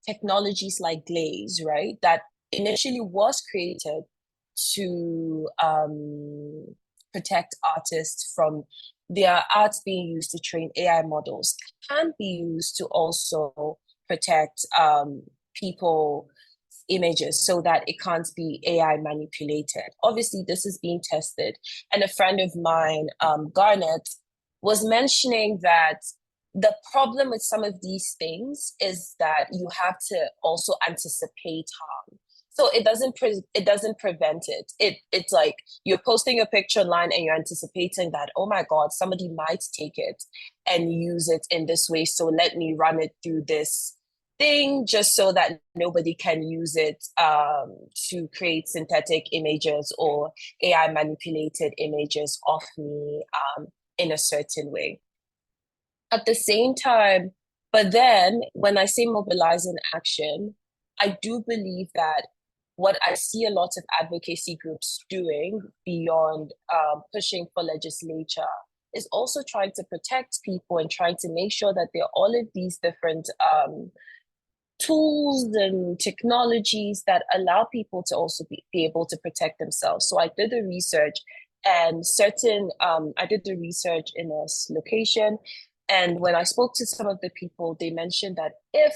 technologies like Glaze, right, that initially was created to protect artists from their art being used to train AI models, can be used to also protect people images so that it can't be AI manipulated. Obviously, this is being tested. And a friend of mine, Garnet, was mentioning that the problem with some of these things is that you have to also anticipate harm. So it doesn't prevent it. It's like you're posting a picture online and you're anticipating that, oh my God, somebody might take it and use it in this way. So let me run it through this thing just so that nobody can use it to create synthetic images or AI manipulated images of me in a certain way. At the same time, but then when I say mobilizing action, I do believe that what I see a lot of advocacy groups doing beyond pushing for legislature is also trying to protect people and trying to make sure that there are all of these different tools and technologies that allow people to also be able to protect themselves. So I did the research, and I did the research in a location. And when I spoke to some of the people, they mentioned that if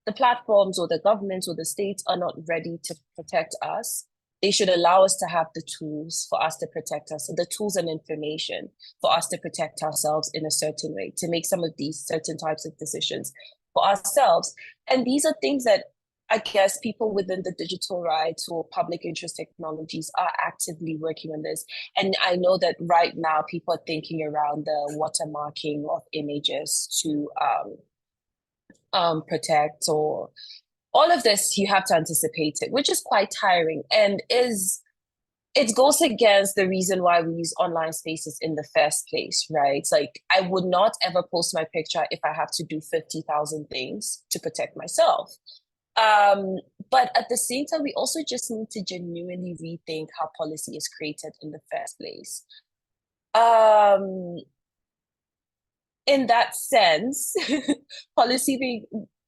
the platforms or the governments or the states are not ready to protect us, they should allow us to have the tools for us to protect us, the tools and information for us to protect ourselves in a certain way, to make some of these certain types of decisions for ourselves. And these are things that I guess people within the digital rights or public interest technologies are actively working on this. And I know that right now people are thinking around the watermarking of images to protect, or all of this. You have to anticipate it, which is quite tiring, and it goes against the reason why we use online spaces in the first place, right? It's like, I would not ever post my picture if I have to do 50,000 things to protect myself. But at the same time, we also just need to genuinely rethink how policy is created in the first place. In that sense,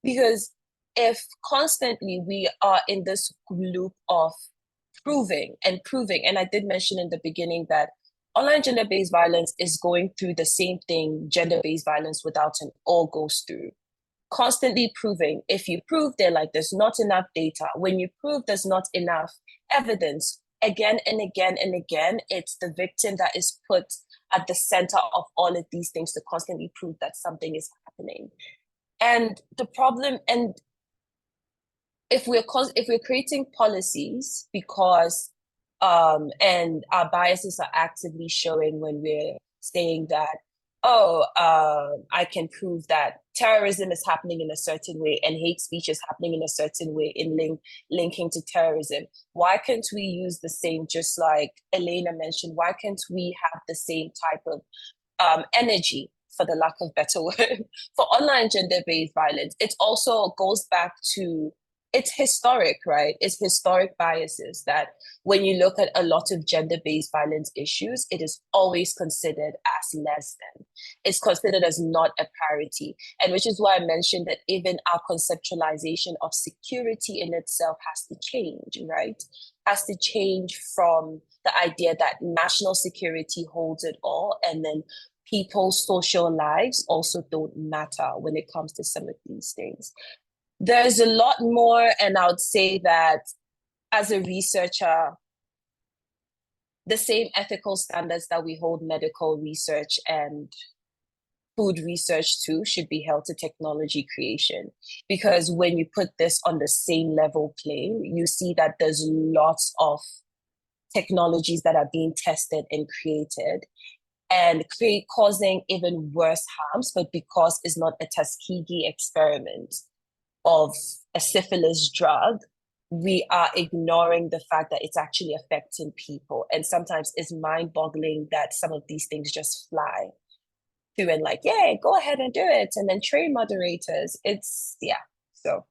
because if constantly we are in this loop of proving, and I did mention in the beginning that online gender-based violence is going through the same thing gender-based violence without an all goes through. Constantly proving. If you prove, they're like, there's not enough data. When you prove there's not enough evidence, again and again and again, it's the victim that is put at the center of all of these things to constantly prove that something is happening. And the problem, and if we're creating policies because and our biases are actively showing when we're saying that oh, I can prove that terrorism is happening in a certain way and hate speech is happening in a certain way in linking to terrorism. Why can't we use the same, just like Elena mentioned, why can't we have the same type of energy, for the lack of better word, for online gender-based violence? It also goes back to, it's historic, right? It's historic biases that when you look at a lot of gender-based violence issues, it is always considered as less than. It's considered as not a priority. And which is why I mentioned that even our conceptualization of security in itself has to change, right? Has to change from the idea that national security holds it all, and then people's social lives also don't matter when it comes to some of these things. There's a lot more, and I would say that as a researcher, the same ethical standards that we hold medical research and food research to should be held to technology creation. Because when you put this on the same level playing, you see that there's lots of technologies that are being tested and created and causing even worse harms, but because it's not a Tuskegee experiment of a syphilis drug, we are ignoring the fact that it's actually affecting people. And sometimes it's mind-boggling that some of these things just fly through and like, yeah, go ahead and do it. And then train moderators. It's, yeah, so.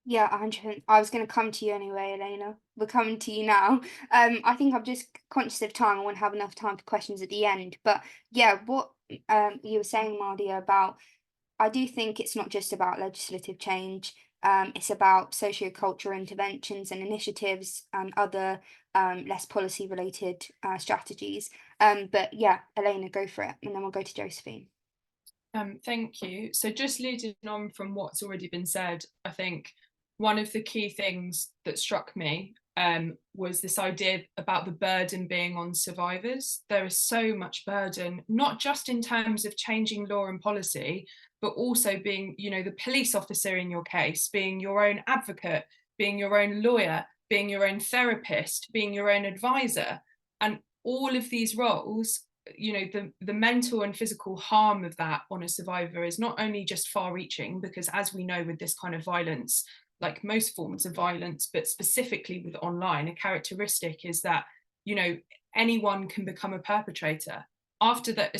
Yeah, 100%. I was going to come to you anyway, Elena. We're coming to you now. I think I'm just conscious of time. I want to have enough time for questions at the end. But yeah, what you were saying, Mardia, about, I do think it's not just about legislative change. It's about socio-cultural interventions and initiatives and other less policy-related strategies. But yeah, Elena, go for it, and then we'll go to Josephine. Thank you. So just leading on from what's already been said, I think one of the key things that struck me was this idea about the burden being on survivors. There is so much burden, not just in terms of changing law and policy, but also being, you know, the police officer in your case, being your own advocate, being your own lawyer, being your own therapist, being your own advisor. And all of these roles, you know, the mental and physical harm of that on a survivor is not only just far reaching, because as we know with this kind of violence, like most forms of violence, but specifically with online, a characteristic is that, you know, anyone can become a perpetrator. After that,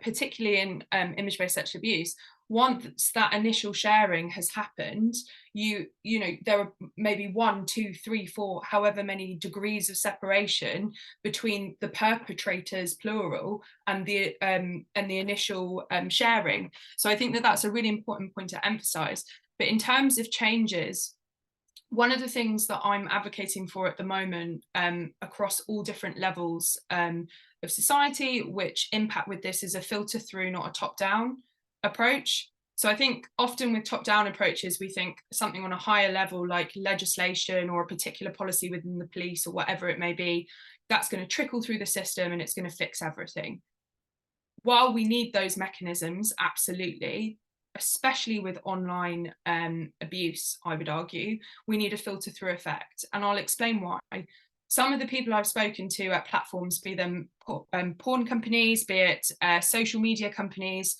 particularly in image-based sexual abuse, once that initial sharing has happened, you know, there are maybe 1, 2, 3, 4, however many degrees of separation between the perpetrators, plural, and the initial sharing. So I think that that's a really important point to emphasize. But in terms of changes, one of the things that I'm advocating for at the moment across all different levels of society, which impact with this, is a filter through, not a top-down approach. So I think often with top-down approaches, we think something on a higher level like legislation or a particular policy within the police or whatever it may be, that's going to trickle through the system and it's going to fix everything. While we need those mechanisms, absolutely, especially with online abuse, I would argue, we need a filter through effect. And I'll explain why. Some of the people I've spoken to at platforms, be them porn companies, be it social media companies,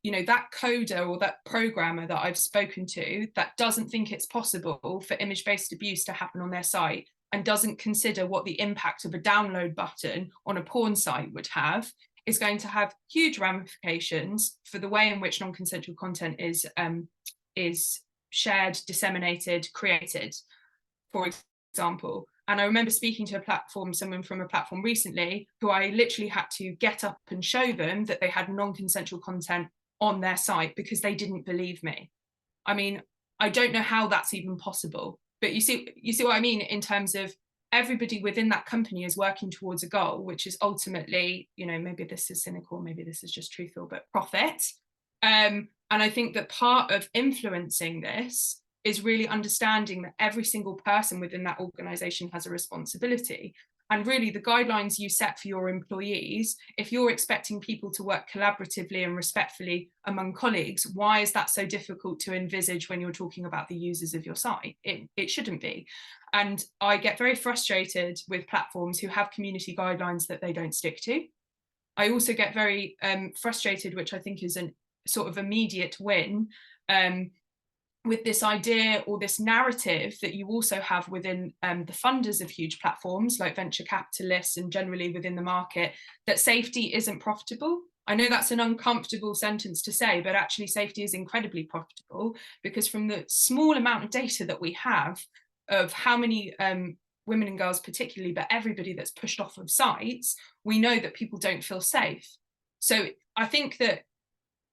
you know, that coder or that programmer that I've spoken to that doesn't think it's possible for image-based abuse to happen on their site and doesn't consider what the impact of a download button on a porn site would have, is going to have huge ramifications for the way in which non-consensual content is shared, disseminated, created, for example. And I remember speaking to someone from a platform recently, who I literally had to get up and show them that they had non-consensual content on their site because they didn't believe me. I mean, I don't know how that's even possible, but you see what I mean in terms of everybody within that company is working towards a goal, which is ultimately, you know, maybe this is cynical, maybe this is just truthful, but profit. And I think that part of influencing this is really understanding that every single person within that organization has a responsibility. And really the guidelines you set for your employees, if you're expecting people to work collaboratively and respectfully among colleagues, why is that so difficult to envisage when you're talking about the users of your site? It shouldn't be. And I get very frustrated with platforms who have community guidelines that they don't stick to. I also get very frustrated, which I think is an sort of immediate win, with this idea or this narrative that you also have within the funders of huge platforms like venture capitalists and generally within the market, that safety isn't profitable. I know that's an uncomfortable sentence to say, but actually safety is incredibly profitable, because from the small amount of data that we have of how many women and girls particularly, but everybody that's pushed off of sites, we know that people don't feel safe. So I think that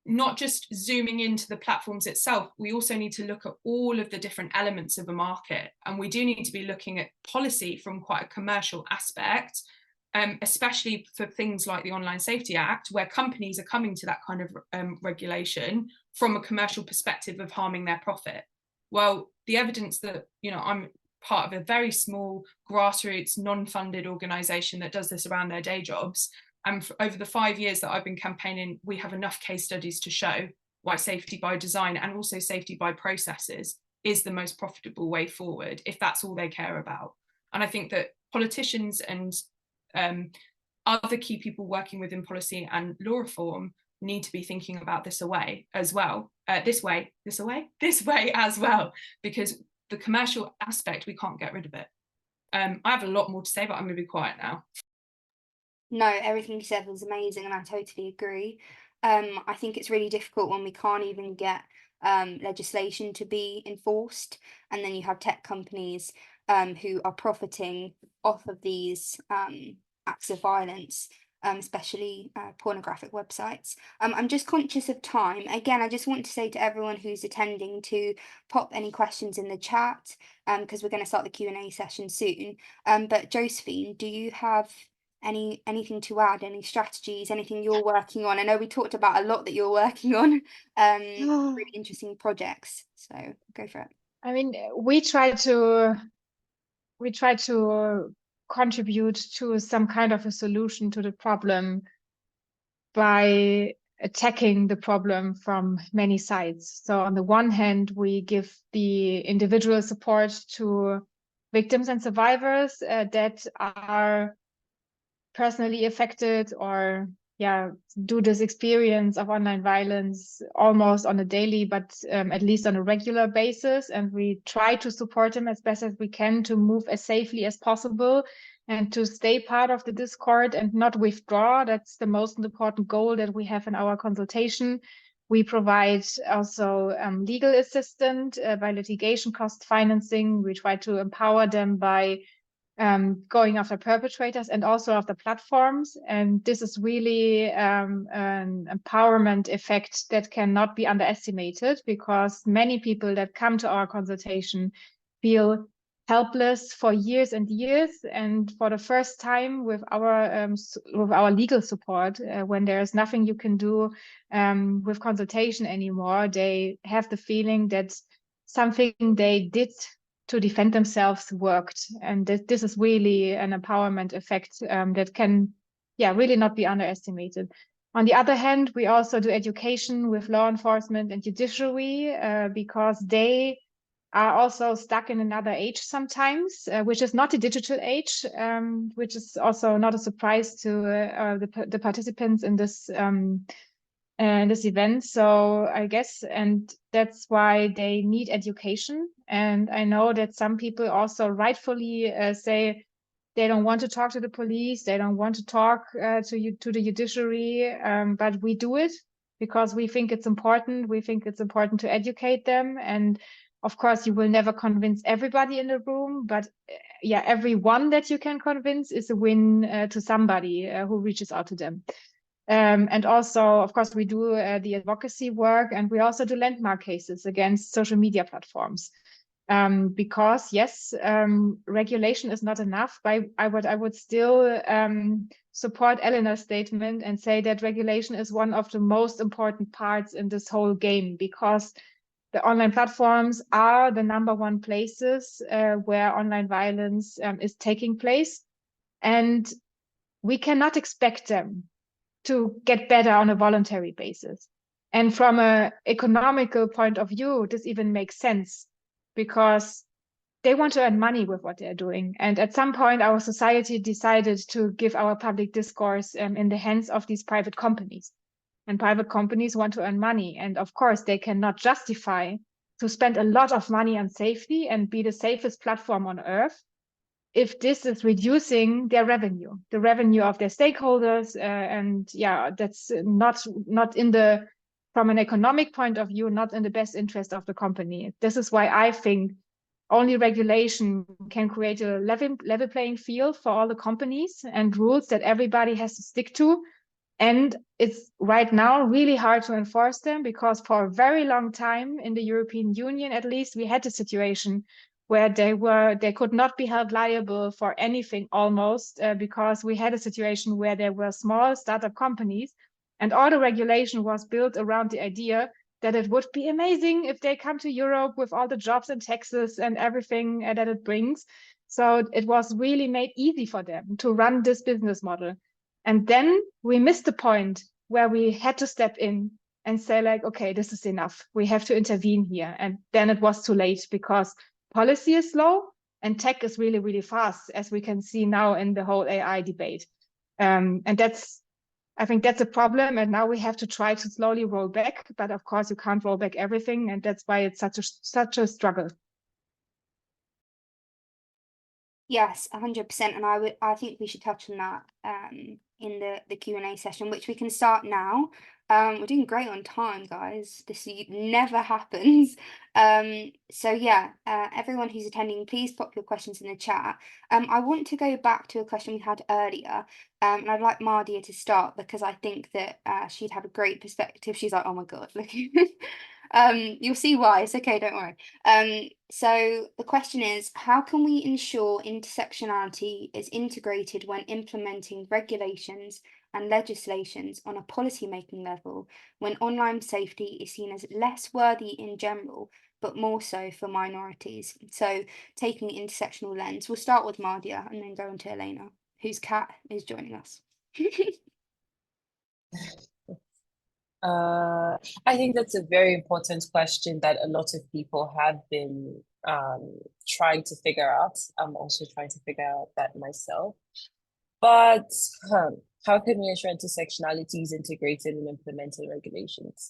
not just zooming into the platforms itself, we also need to look at all of the different elements of a market. And we do need to be looking at policy from quite a commercial aspect, especially for things like the Online Safety Act, where companies are coming to that kind of regulation from a commercial perspective of harming their profit. Well, the evidence that, you know, I'm part of a very small grassroots non-funded organization that does this around their day jobs. And over the 5 years that I've been campaigning, we have enough case studies to show why safety by design and also safety by processes is the most profitable way forward, if that's all they care about. And I think that politicians and other key people working within policy and law reform need to be thinking about this as well, this way as well, because the commercial aspect, we can't get rid of it. I have a lot more to say, but I'm going to be quiet now. No, everything you said was amazing, and I totally agree. I think it's really difficult when we can't even get legislation to be enforced, and then you have tech companies who are profiting off of these acts of violence, especially pornographic websites. I'm just conscious of time. Again, I just want to say to everyone who's attending to pop any questions in the chat, because we're going to start the Q&A session soon. But Josephine, do you have anything to add, any strategies, anything you're working on? I know we talked about a lot that you're working on, really interesting projects, so go for it. I mean, we try to contribute to some kind of a solution to the problem by attacking the problem from many sides. So on the one hand, we give the individual support to victims and survivors that are personally affected or do this experience of online violence almost on a daily, but at least on a regular basis. And we try to support them as best as we can to move as safely as possible and to stay part of the Discord and not withdraw. That's the most important goal that we have in our consultation. We provide also legal assistance by litigation cost financing. We try to empower them by going after perpetrators and also after platforms. And this is really an empowerment effect that cannot be underestimated, because many people that come to our consultation feel helpless for years and years. And for the first time with our legal support, when there is nothing you can do with consultation anymore, they have the feeling that something they did to defend themselves worked. And this is really an empowerment effect that can really not be underestimated. On the other hand, we also do education with law enforcement and judiciary because they are also stuck in another age sometimes, which is not the digital age, which is also not a surprise to the participants in this event. So I guess, and that's why they need education. And I know that some people also rightfully say they don't want to talk to the police, they don't want to talk to the judiciary, but we do it because we think it's important. We think it's important to educate them. And of course, you will never convince everybody in the room, but everyone that you can convince is a win to somebody who reaches out to them. And also, of course, we do the advocacy work, and we also do landmark cases against social media platforms. Because yes, regulation is not enough. But I would still support Eleanor's statement and say that regulation is one of the most important parts in this whole game, because the online platforms are the #1 places where online violence is taking place. And we cannot expect them to get better on a voluntary basis. And from an economical point of view, this even makes sense, because they want to earn money with what they're doing. And at some point, our society decided to give our public discourse in the hands of these private companies. And private companies want to earn money. And of course, they cannot justify to spend a lot of money on safety and be the safest platform on earth if this is reducing their revenue, the revenue of their stakeholders. And yeah, that's not in the, from an economic point of view, not in the best interest of the company. This is why I think only regulation can create a level playing field for all the companies and rules that everybody has to stick to. And it's right now really hard to enforce them, because for a very long time in the European Union, at least, we had a situation where they could not be held liable for anything almost, because we had a situation where there were small startup companies, and all the regulation was built around the idea that it would be amazing if they come to Europe with all the jobs and taxes and everything that it brings. So it was really made easy for them to run this business model. And then we missed the point where we had to step in and say, like, okay, this is enough. We have to intervene here. And then it was too late, because policy is slow and tech is really, really fast, as we can see now in the whole AI debate. And I think that's a problem. And now we have to try to slowly roll back. But of course, you can't roll back everything. And that's why it's such a struggle. Yes, 100%. And I think we should touch on that in the Q&A session, which we can start now. We're doing great on time, guys. This never happens. So yeah, everyone who's attending, please pop your questions in the chat. I want to go back to a question we had earlier, and I'd like Mardia to start, because I think that she'd have a great perspective. She's like, oh my God, look. You'll see why. It's okay, don't worry. So the question is, how can we ensure intersectionality is integrated when implementing regulations and legislations on a policy-making level, when online safety is seen as less worthy in general, but more so for minorities? So taking the intersectional lens, we'll start with Mardia and then go on to Elena, whose cat is joining us. I think that's a very important question that a lot of people have been trying to figure out. I'm also trying to figure out that myself. But how can we ensure intersectionality is integrated in implementing regulations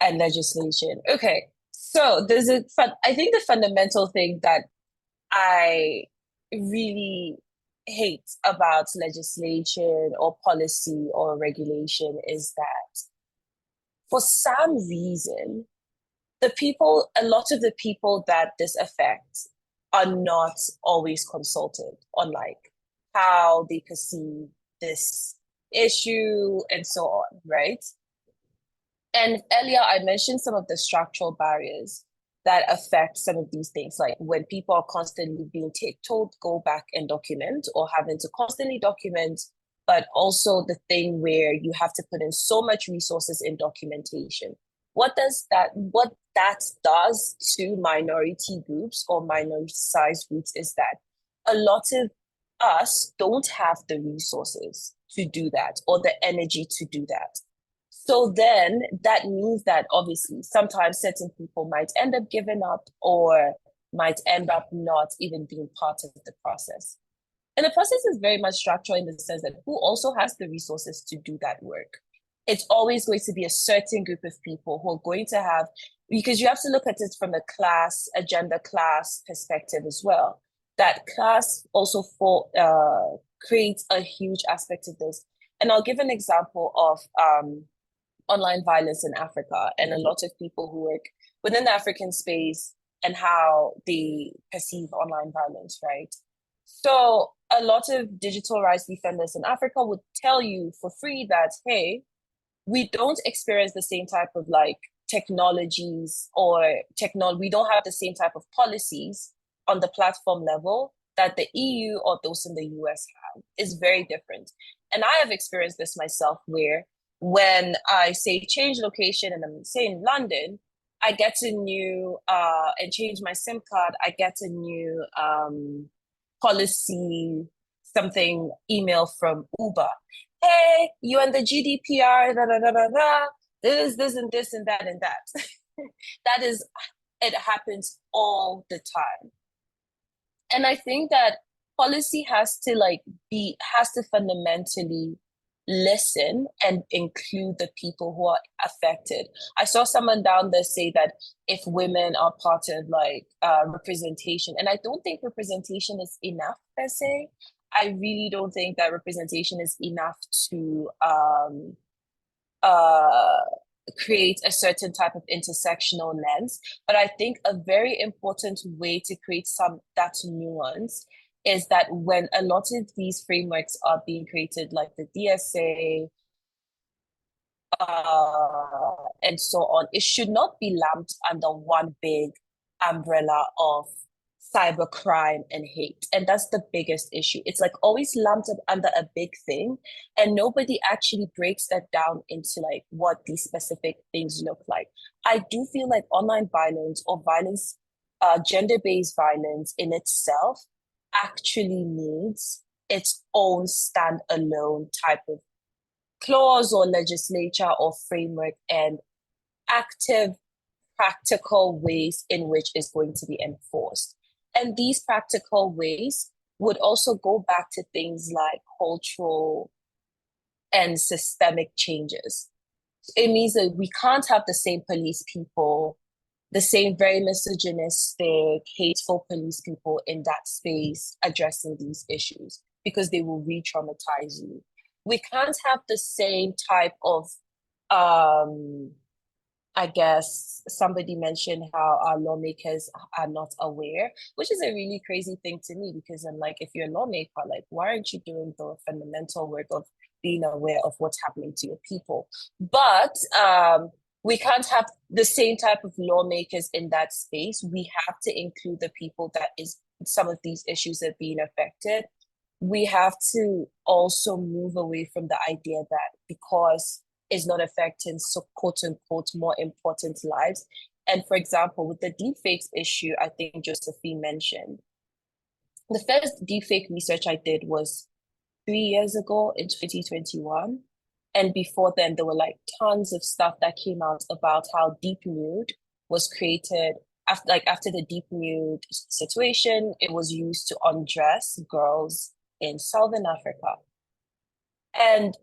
and legislation? Okay, so I think the fundamental thing that I really hate about legislation or policy or regulation is that for some reason, a lot of the people that this affects are not always consulted on like how they perceive this issue and so on, right? And earlier I mentioned some of the structural barriers that affect some of these things, like when people are constantly being told go back and document, or having to constantly document, but also the thing where you have to put in so much resources in documentation. What that does to minority groups or minority-sized groups is that a lot of us don't have the resources to do that or the energy to do that. So then that means that obviously sometimes certain people might end up giving up or might end up not even being part of the process. And the process is very much structural in the sense that who also has the resources to do that work? It's always going to be a certain group of people who are going to have, because you have to look at it from a gender class perspective as well. That class also creates a huge aspect of this. And I'll give an example of online violence in Africa and a lot of people who work within the African space and how they perceive online violence, right? So a lot of digital rights defenders in Africa would tell you for free that, hey, we don't experience the same type of like technologies we don't have the same type of policies on the platform level that the EU or those in the US have. Is very different. And I have experienced this myself, where when I say change location and I'm say in London, I get a new and change my SIM card, I get a new policy something email from Uber. Hey, you and the GDPR, this and this and that and that. It happens all the time. And I think that policy has to fundamentally listen and include the people who are affected. I saw someone down there say that if women are part of representation, and I don't think representation is enough per se. I really don't think that representation is enough to create a certain type of intersectional lens. But I think a very important way to create that nuance is that when a lot of these frameworks are being created, like the DSA, and so on, it should not be lumped under one big umbrella of cybercrime and hate. And that's the biggest issue. It's like always lumped up under a big thing, and nobody actually breaks that down into like what these specific things look like. I do feel like online violence or violence, gender-based violence in itself actually needs its own standalone type of clause or legislature or framework and active practical ways in which it's going to be enforced. And these practical ways would also go back to things like cultural and systemic changes. It means that we can't have the same police people, the same very misogynistic, hateful police people in that space addressing these issues, because they will re-traumatize you. We can't have the same type of I guess somebody mentioned how our lawmakers are not aware, which is a really crazy thing to me, because I'm like, if you're a lawmaker, like, why aren't you doing the fundamental work of being aware of what's happening to your people? But we can't have the same type of lawmakers in that space. We have to include the people that is some of these issues are being affected. We have to also move away from the idea that because is not affecting, so quote unquote, more important lives. And for example, with the deepfakes issue, I think Josephine mentioned, the first deepfake research I did was 3 years ago in 2021. And before then, there were like tons of stuff that came out about how Deep Nude was created after the Deep Nude situation. It was used to undress girls in Southern Africa. And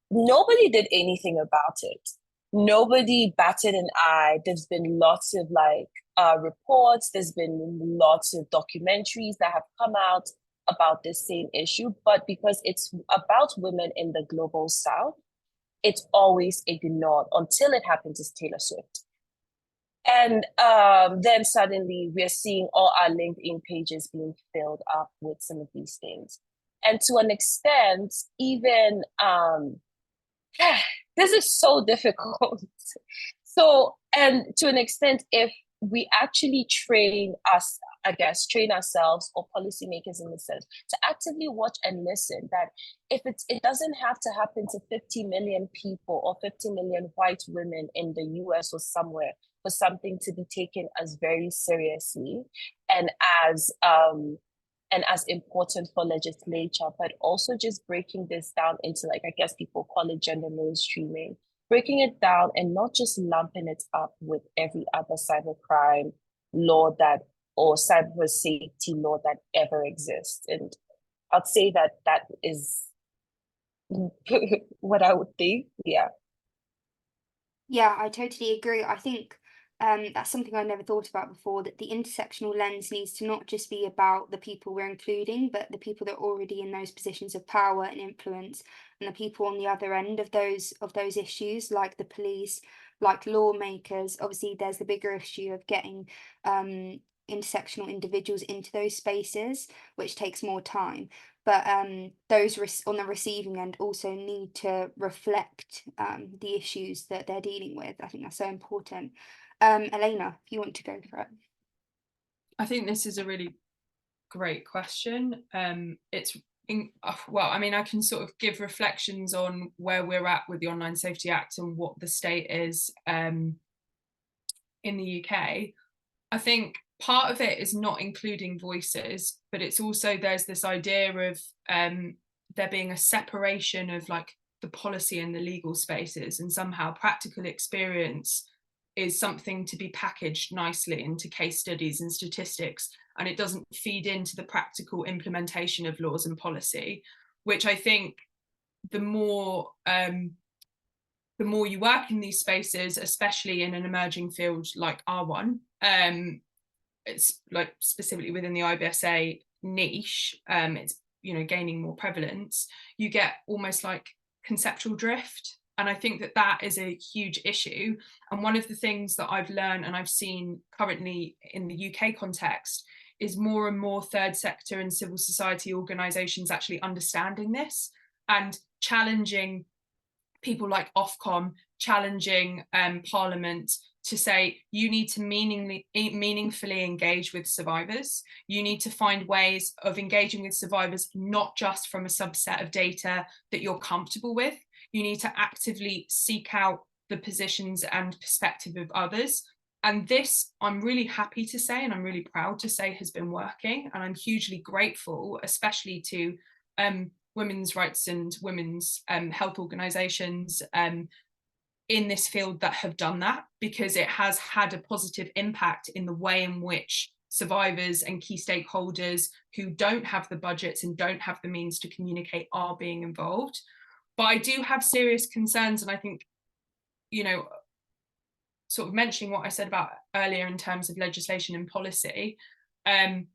nobody did anything about it. Nobody batted an eye. There's been lots of reports. There's been lots of documentaries that have come out about this same issue. But because it's about women in the global South, it's always ignored until it happens to Taylor Swift. And then suddenly we're seeing all our LinkedIn pages being filled up with some of these things. And to an extent, even this is so difficult. So, and to an extent, if we actually train ourselves or policymakers in the sense to actively watch and listen, that if it doesn't have to happen to 50 million people or 50 million white women in the US or somewhere for something to be taken as very seriously and as important for legislature, but also just breaking this down into, like, I guess people call it gender mainstreaming, breaking it down and not just lumping it up with every other cybercrime law or cyber safety law that ever exists. And I'd say that is what I would think. Yeah. Yeah, I totally agree. I think that's something I never thought about before, that the intersectional lens needs to not just be about the people we're including, but the people that are already in those positions of power and influence, and the people on the other end of those issues, like the police, like lawmakers. Obviously, there's the bigger issue of getting intersectional individuals into those spaces, which takes more time. But those on the receiving end also need to reflect the issues that they're dealing with. I think that's so important. Elena, if you want to go for it. I think this is a really great question. Well, I mean, I can sort of give reflections on where we're at with the Online Safety Act and what the state is in the UK. I think part of it is not including voices, but it's also, there's this idea of there being a separation of like the policy and the legal spaces, and somehow practical experience is something to be packaged nicely into case studies and statistics, and it doesn't feed into the practical implementation of laws and policy, which I think the more you work in these spaces, especially in an emerging field like our one, it's like specifically within the IBSA niche, it's, you know, gaining more prevalence, you get almost like conceptual drift. And I think that that is a huge issue. And one of the things that I've learned and I've seen currently in the UK context is more and more third sector and civil society organisations actually understanding this and challenging people like Ofcom, challenging Parliament to say, you need to meaningfully engage with survivors. You need to find ways of engaging with survivors, not just from a subset of data that you're comfortable with. You need to actively seek out the positions and perspective of others. And this, I'm really happy to say, and I'm really proud to say, has been working. And I'm hugely grateful, especially to women's rights and women's health organisations in this field that have done that, because it has had a positive impact in the way in which survivors and key stakeholders who don't have the budgets and don't have the means to communicate are being involved. But I do have serious concerns, and I think, you know, sort of mentioning what I said about earlier in terms of legislation and policy, I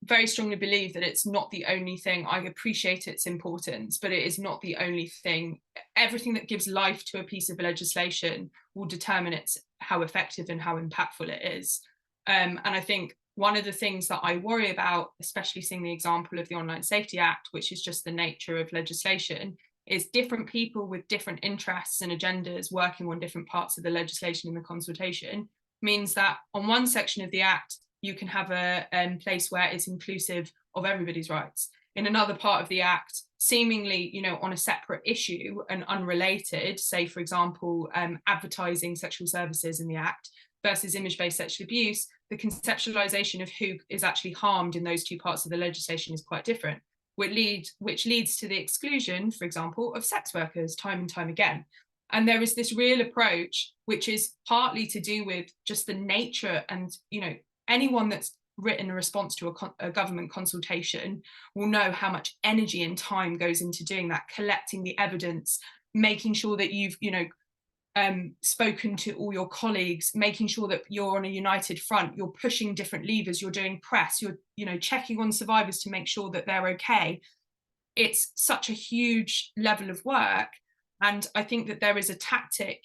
very strongly believe that it's not the only thing. I appreciate its importance, but it is not the only thing. Everything that gives life to a piece of legislation will determine how effective and how impactful it is. And I think one of the things that I worry about, especially seeing the example of the Online Safety Act, which is just the nature of legislation, is different people with different interests and agendas working on different parts of the legislation in the consultation, means that on one section of the Act, you can have a place where it's inclusive of everybody's rights. In another part of the Act, seemingly, you know, on a separate issue and unrelated, say, for example, advertising sexual services in the Act versus image-based sexual abuse, the conceptualization of who is actually harmed in those two parts of the legislation is quite different, which leads to the exclusion, for example, of sex workers time and time again. And there is this real approach, which is partly to do with just the nature, and, you know, anyone that's written a response to a government consultation will know how much energy and time goes into doing that, collecting the evidence, making sure that you've, you know, spoken to all your colleagues, making sure that you're on a united front, you're pushing different levers, you're doing press, you're, you know, checking on survivors to make sure that they're okay. It's such a huge level of work. And I think that there is a tactic,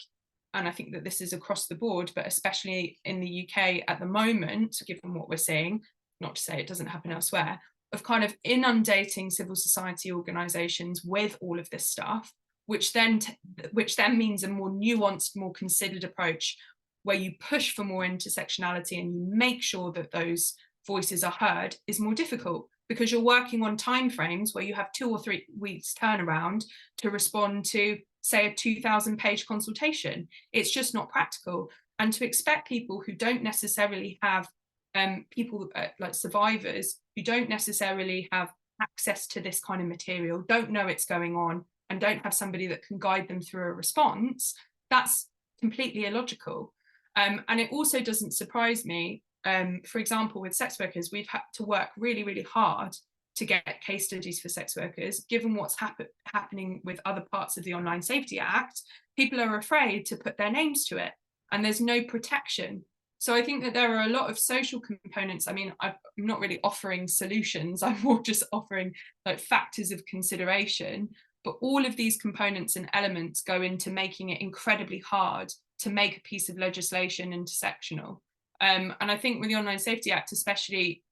and I think that this is across the board, but especially in the UK at the moment, given what we're seeing, not to say it doesn't happen elsewhere, of kind of inundating civil society organisations with all of this stuff, which then means a more nuanced, more considered approach where you push for more intersectionality and you make sure that those voices are heard, is more difficult, because you're working on timeframes where you have 2 or 3 weeks turnaround to respond to, say, a 2,000-page consultation. It's just not practical. And to expect people who don't necessarily have like survivors who don't necessarily have access to this kind of material, don't know it's going on, and don't have somebody that can guide them through a response, that's completely illogical. And it also doesn't surprise me, for example, with sex workers, we've had to work really, really hard to get case studies for sex workers. Given what's happening with other parts of the Online Safety Act, people are afraid to put their names to it, and there's no protection. So I think that there are a lot of social components. I mean, I'm not really offering solutions, I'm more just offering like factors of consideration, but all of these components and elements go into making it incredibly hard to make a piece of legislation intersectional. And I think with the Online Safety Act, especially,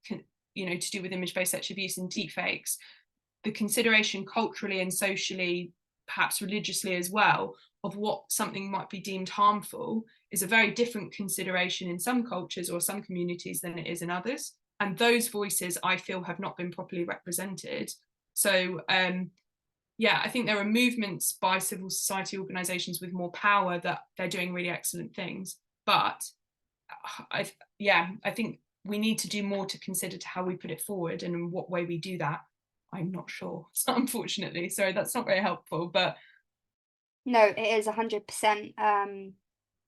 you know, to do with image-based sexual abuse and deepfakes, the consideration culturally and socially, perhaps religiously as well, of what something might be deemed harmful is a very different consideration in some cultures or some communities than it is in others. And those voices, I feel, have not been properly represented. So yeah, I think there are movements by civil society organisations with more power that they're doing really excellent things. But I think we need to do more to consider to how we put it forward, and in what way we do that, I'm not sure. So unfortunately, sorry, that's not very helpful. But No, it is 100%.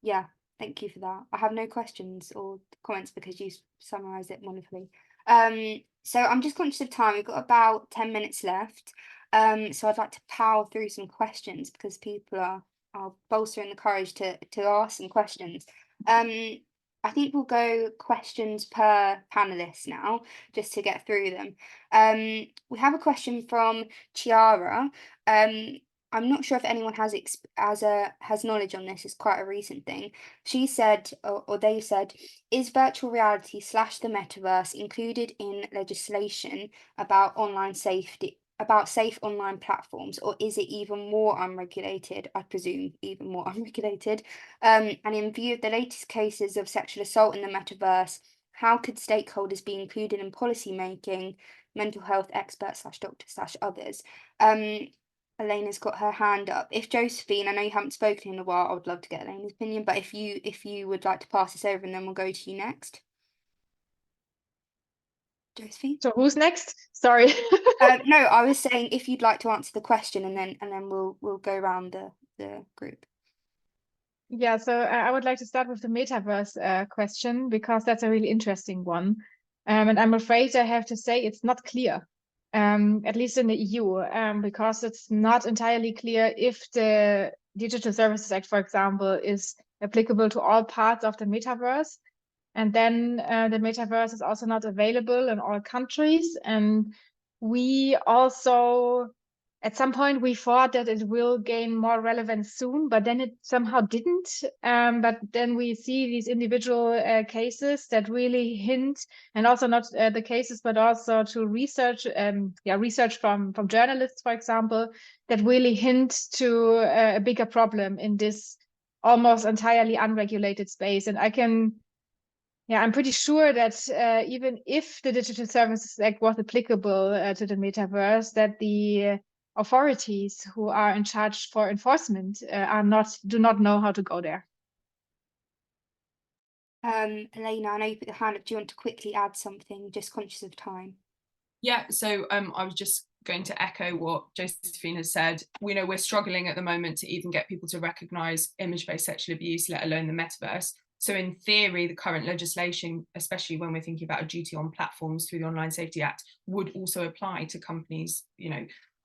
Yeah, thank you for that. I have no questions or comments because you summarised it wonderfully. So I'm just conscious of time. We've got about 10 minutes left. So I'd like to power through some questions because people are bolstering the courage to ask some questions. I think we'll go questions per panelist now, just to get through them. We have a question from Chiara. I'm not sure if anyone has knowledge on this. It's quite a recent thing. She said, or they said, is virtual reality / the metaverse included in legislation about online safety, about safe online platforms, or is it even more unregulated? I presume even more unregulated. And in view of the latest cases of sexual assault in the metaverse, how could stakeholders be included in policy making, mental health experts / doctors / others? Elena's got her hand up. If Josephine, I know you haven't spoken in a while, I would love to get Elena's opinion, but if you would like to pass this over and then we'll go to you next. Josephine? So who's next? Sorry. No, I was saying if you'd like to answer the question and then we'll go around the group. Yeah, so I would like to start with the metaverse question because that's a really interesting one. And I'm afraid I have to say it's not clear, at least in the EU, because it's not entirely clear if the Digital Services Act, for example, is applicable to all parts of the metaverse. And then the metaverse is also not available in all countries. And we also, at some point, we thought that it will gain more relevance soon, but then it somehow didn't. But then we see these individual cases that really hint, and also not the cases, but also to research, research from journalists, for example, that really hint to a bigger problem in this almost entirely unregulated space. And I'm pretty sure that even if the Digital Services Act was applicable to the metaverse, that the authorities who are in charge for enforcement do not know how to go there. Elena, I know you put your hand up. Do you want to quickly add something? Just conscious of time. Yeah, so I was just going to echo what Josephine has said. We know we're struggling at the moment to even get people to recognise image-based sexual abuse, let alone the metaverse. So in theory, the current legislation, especially when we're thinking about a duty on platforms through the Online Safety Act, would also apply to companies,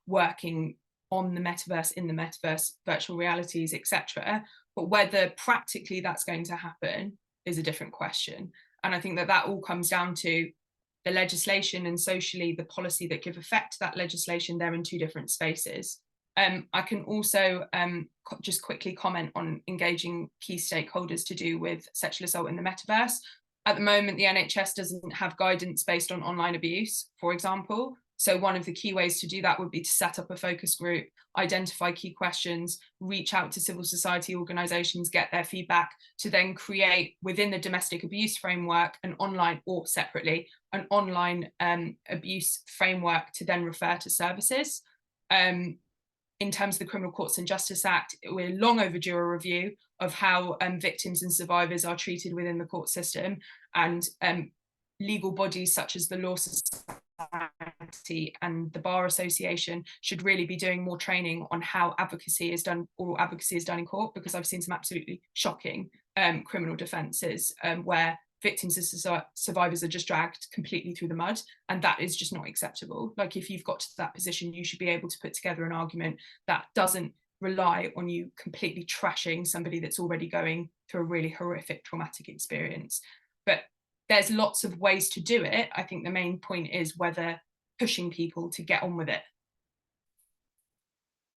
working on the metaverse, in the metaverse, virtual realities, etc. But whether practically that's going to happen is a different question. And I think that all comes down to the legislation and socially the policy that give effect to that legislation. They're in two different spaces. I can also just quickly comment on engaging key stakeholders to do with sexual assault in the metaverse. At the moment, the NHS doesn't have guidance based on online abuse, for example. So one of the key ways to do that would be to set up a focus group, identify key questions, reach out to civil society organisations, get their feedback, to then create within the domestic abuse framework an online, or separately, an online abuse framework to then refer to services. In terms of the Criminal Courts and Justice Act, we're long overdue a review of how victims and survivors are treated within the court system, and legal bodies such as the Law Society and the Bar Association should really be doing more training on how advocacy is done, oral advocacy is done in court, because I've seen some absolutely shocking criminal defences where victims and survivors are just dragged completely through the mud, and that is just not acceptable. Like, if you've got to that position, you should be able to put together an argument that doesn't rely on you completely trashing somebody that's already going through a really horrific traumatic experience. But there's lots of ways to do it. I think the main point is whether pushing people to get on with it.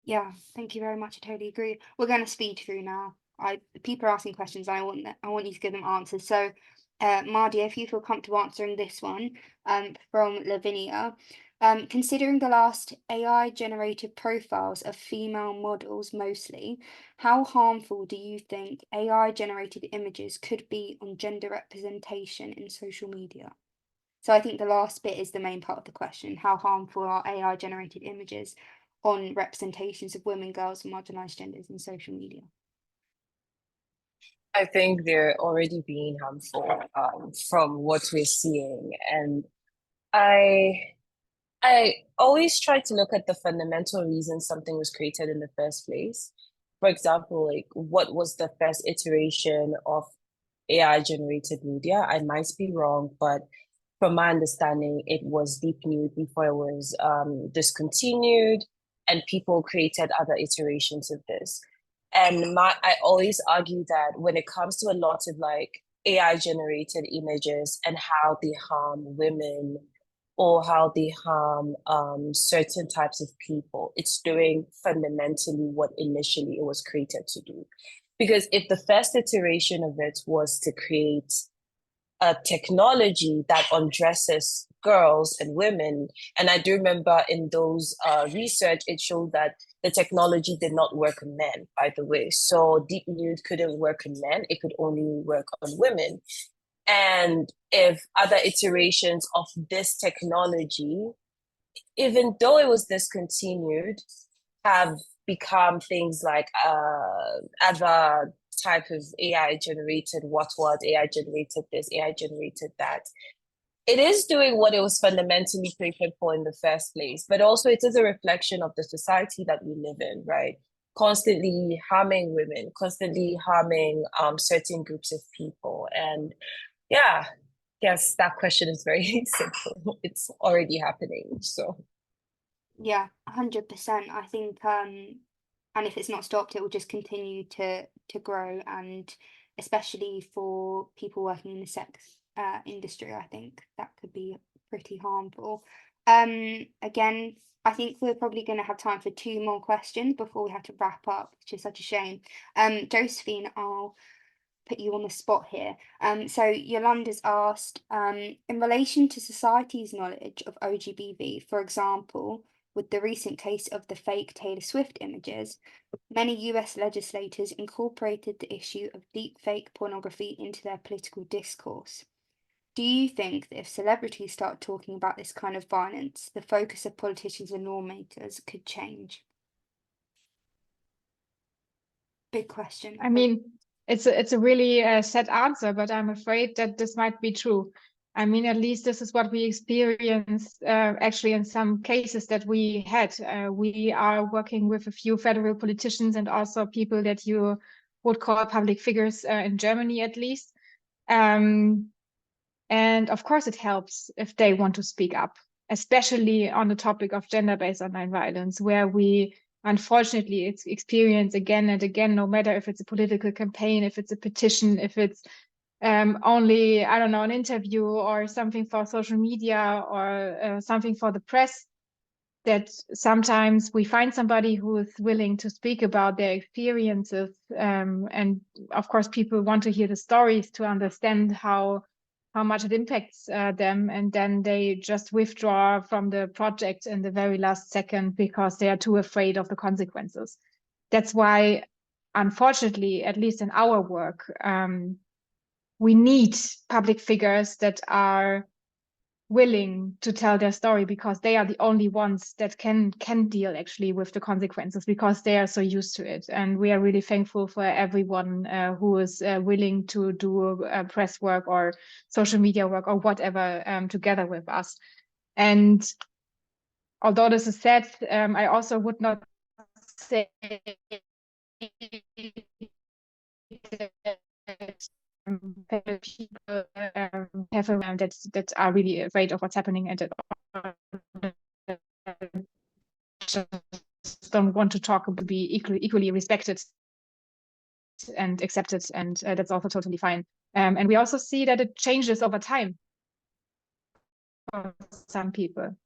Yeah, thank you very much. I totally agree. We're going to speed through now. People are asking questions. I want you to give them answers. So, Mardia, if you feel comfortable answering this one, from Lavinia, considering the last AI-generated profiles of female models mostly, how harmful do you think AI-generated images could be on gender representation in social media? So I think the last bit is the main part of the question. How harmful are AI-generated images on representations of women, girls, and marginalised genders in social media? I think they're already being harmful from what we're seeing. And I always try to look at the fundamental reason something was created in the first place. for example, like what was the first iteration of AI generated media? I might be wrong, but from my understanding, it was Deep Nude before it was discontinued, and people created other iterations of this. And I always argue that when it comes to a lot of like AI generated images and how they harm women or how they harm certain types of people, it's doing fundamentally what initially it was created to do. Because if the first iteration of it was to create a technology that undresses girls and women. And I do remember in those research, it showed that the technology did not work on men, by the way. So Deep Nude couldn't work on men, it could only work on women. And if other iterations of this technology, even though it was discontinued, have become things like other type of AI generated AI generated this, AI generated that. It is doing what it was fundamentally created for in the first place, but also it is a reflection of the society that we live in, right? Constantly harming women, constantly harming certain groups of people. And yeah, yes, that question is very simple. It's already happening. So Yeah, 100%. I think and if it's not stopped, it will just continue to grow, and especially for people working in the sex industry, I think that could be pretty harmful. Again, I think we're probably going to have time for 2 more questions before we have to wrap up, which is such a shame. Josephine, I'll put you on the spot here. So Yolanda's asked, in relation to society's knowledge of OGBV, for example, with the recent case of the fake Taylor Swift images, many US legislators incorporated the issue of deepfake pornography into their political discourse. Do you think that if celebrities start talking about this kind of violence, the focus of politicians and lawmakers could change? Big question. I mean, it's a really sad answer, but I'm afraid that this might be true. I mean, at least this is what we experienced actually in some cases that we had. We are working with a few federal politicians and also people that you would call public figures in Germany, at least. And of course, it helps if they want to speak up, especially on the topic of gender-based online violence, where we unfortunately experience again and again, no matter if it's a political campaign, if it's a petition, if it's only, I don't know, an interview or something for social media or something for the press, that sometimes we find somebody who is willing to speak about their experiences. And of course, people want to hear the stories to understand how much it impacts them, and then they just withdraw from the project in the very last second because they are too afraid of the consequences. That's why, unfortunately, at least in our work, we need public figures that are willing to tell their story, because they are the only ones that can deal actually with the consequences, because they are so used to it. And we are really thankful for everyone who is willing to do press work or social media work or whatever together with us. And although this is sad, I also would not say people have around that are really afraid of what's happening and that just don't want to talk, to be equally respected and accepted, and that's also totally fine. And we also see that it changes over time for some people.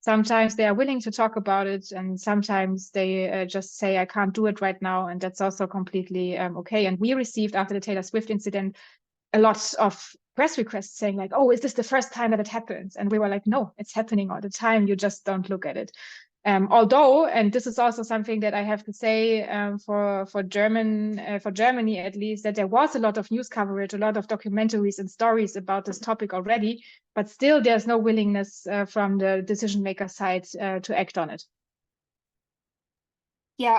Sometimes they are willing to talk about it, and sometimes they just say, I can't do it right now, and that's also completely okay. And we received, after the Taylor Swift incident, a lot of press requests saying like, oh, is this the first time that it happens? And we were like, no, it's happening all the time. You just don't look at it. Although, and this is also something that I have to say for Germany at least, that there was a lot of news coverage, a lot of documentaries and stories about this topic already, but still there's no willingness from the decision maker side to act on it. Yeah,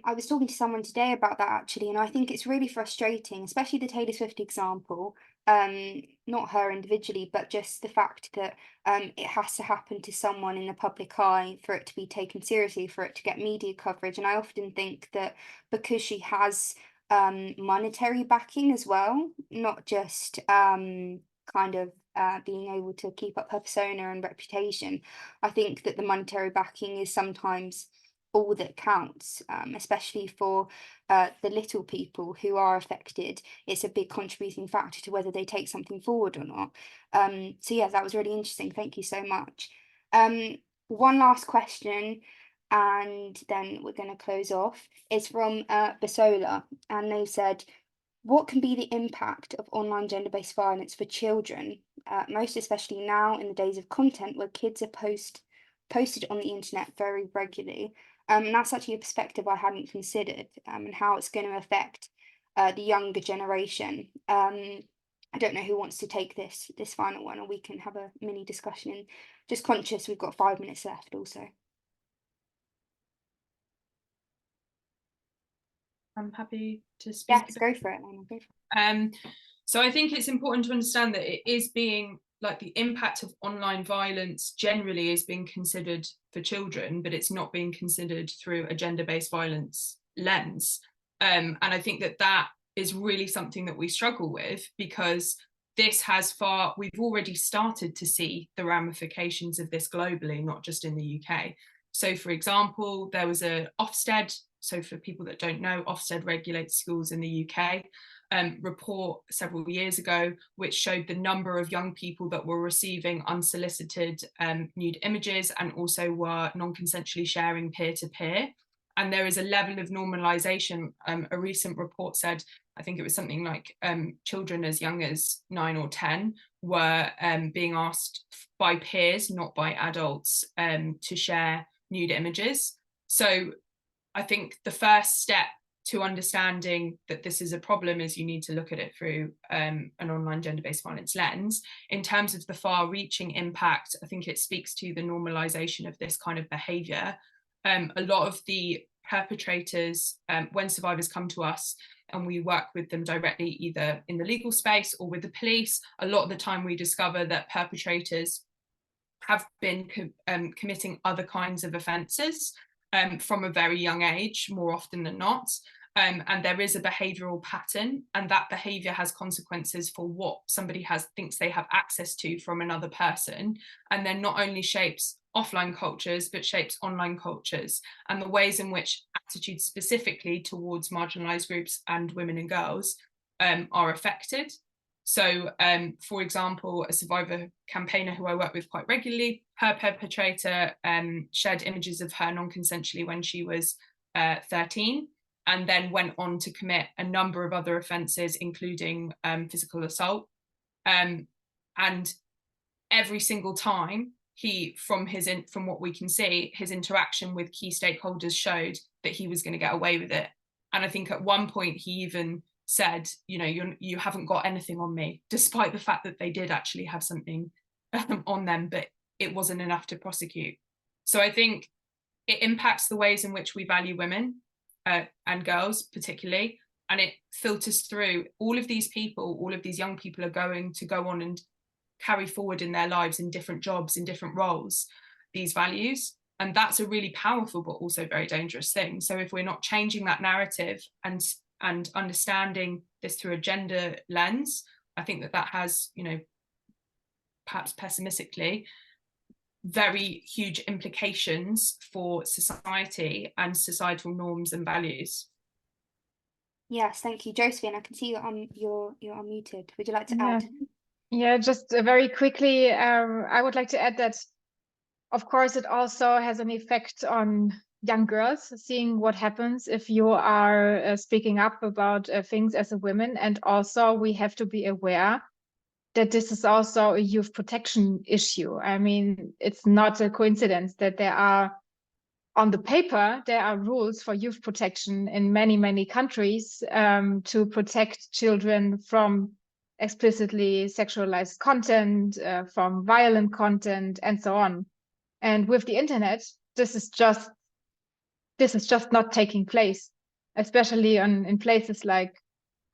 I was talking to someone today about that actually, and I think it's really frustrating, especially the Taylor Swift example. Not her individually, but just the fact that it has to happen to someone in the public eye for it to be taken seriously, for it to get media coverage. And I often think that because she has monetary backing as well, not just kind of being able to keep up her persona and reputation, I think that the monetary backing is sometimes all that counts, especially for the little people who are affected. It's a big contributing factor to whether they take something forward or not. So yeah, that was really interesting. Thank you so much. One last question, and then we're going to close off. It's from Basola, and they said, what can be the impact of online gender-based violence for children, most especially now in the days of content where kids are posted on the internet very regularly? And that's actually a perspective I hadn't considered, and how it's going to affect the younger generation. I don't know who wants to take this final one, or we can have a mini discussion. And just conscious we've got 5 minutes left also. I'm happy to speak. Yes, go for it, Lana, go for it. So I think it's important to understand that it is being, like, the impact of online violence generally is being considered for children, but it's not being considered through a gender-based violence lens. And I think that that is really something that we struggle with, because we've already started to see the ramifications of this globally, not just in the UK. So for example, there was a Ofsted, so for people that don't know, Ofsted regulates schools in the UK, report several years ago, which showed the number of young people that were receiving unsolicited nude images, and also were non-consensually sharing peer-to-peer. And there is a level of normalization. A recent report said, I think it was something like children as young as 9 or 10 were being asked by peers, not by adults, to share nude images. So I think the first step to understanding that this is a problem is you need to look at it through an online gender-based violence lens. In terms of the far-reaching impact, I think it speaks to the normalization of this kind of behavior. A lot of the perpetrators, when survivors come to us and we work with them directly, either in the legal space or with the police, a lot of the time we discover that perpetrators have been committing other kinds of offences from a very young age, more often than not. And there is a behavioural pattern, and that behaviour has consequences for what somebody thinks they have access to from another person, and then not only shapes offline cultures, but shapes online cultures, and the ways in which attitudes specifically towards marginalised groups and women and girls are affected. So, for example, a survivor campaigner who I work with quite regularly, her perpetrator shared images of her non-consensually when she was 13, and then went on to commit a number of other offences, including physical assault. And every single time, from what we can see, his interaction with key stakeholders showed that he was going to get away with it. And I think at one point he even said, you know, you haven't got anything on me, despite the fact that they did actually have something on them, but it wasn't enough to prosecute. So I think it impacts the ways in which we value women and girls particularly, and it filters through all of these people. All of these young people are going to go on and carry forward in their lives in different jobs, in different roles, these values. And that's a really powerful but also very dangerous thing. So if we're not changing that narrative and understanding this through a gender lens, I think that has, you know, perhaps pessimistically, very huge implications for society and societal norms and values. Yes, thank you, Josephine. I can see you're unmuted. Would you like to add? Yeah, just very quickly, I would like to add that, of course, it also has an effect on young girls, seeing what happens if you are speaking up about things as a woman. And also we have to be aware that this is also a youth protection issue. I mean, it's not a coincidence that on the paper, there are rules for youth protection in many, many countries to protect children from explicitly sexualized content, from violent content, and so on. And with the internet, this is just this is just not taking place, especially in places like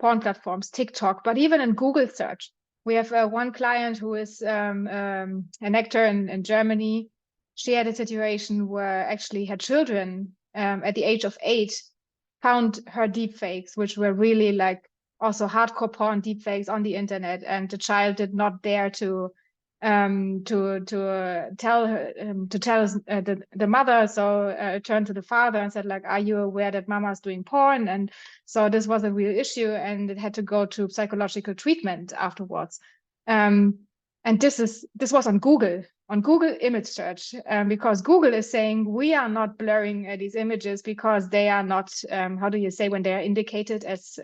porn platforms, TikTok, but even in Google search. We have one client who is an actor in Germany. She had a situation where actually her children at the age of 8 found her deepfakes, which were really like also hardcore porn deepfakes on the internet, and the child did not dare to tell her the mother, so turned to the father and said, like, are you aware that mama's doing porn? And so this was a real issue, and it had to go to psychological treatment afterwards. And this was on Google image search, because Google is saying we are not blurring these images because they are not, how do you say, when they are indicated as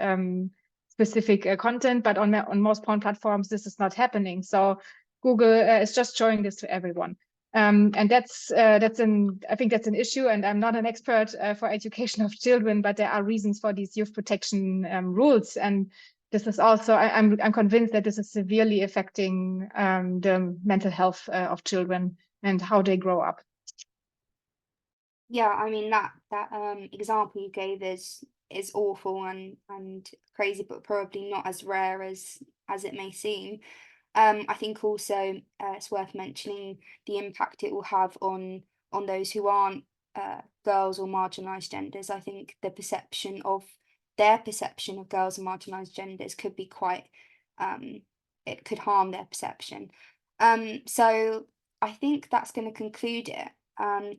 specific content, but on most porn platforms this is not happening. So Google is just showing this to everyone. And I think that's an issue, and I'm not an expert for education of children, but there are reasons for these youth protection rules. And this is also, I'm convinced that this is severely affecting the mental health of children and how they grow up. Yeah, I mean that example you gave is awful and crazy, but probably not as rare as it may seem. I think also it's worth mentioning the impact it will have on those who aren't girls or marginalised genders. I think their perception of girls and marginalised genders could be quite, it could harm their perception. So I think that's going to conclude it.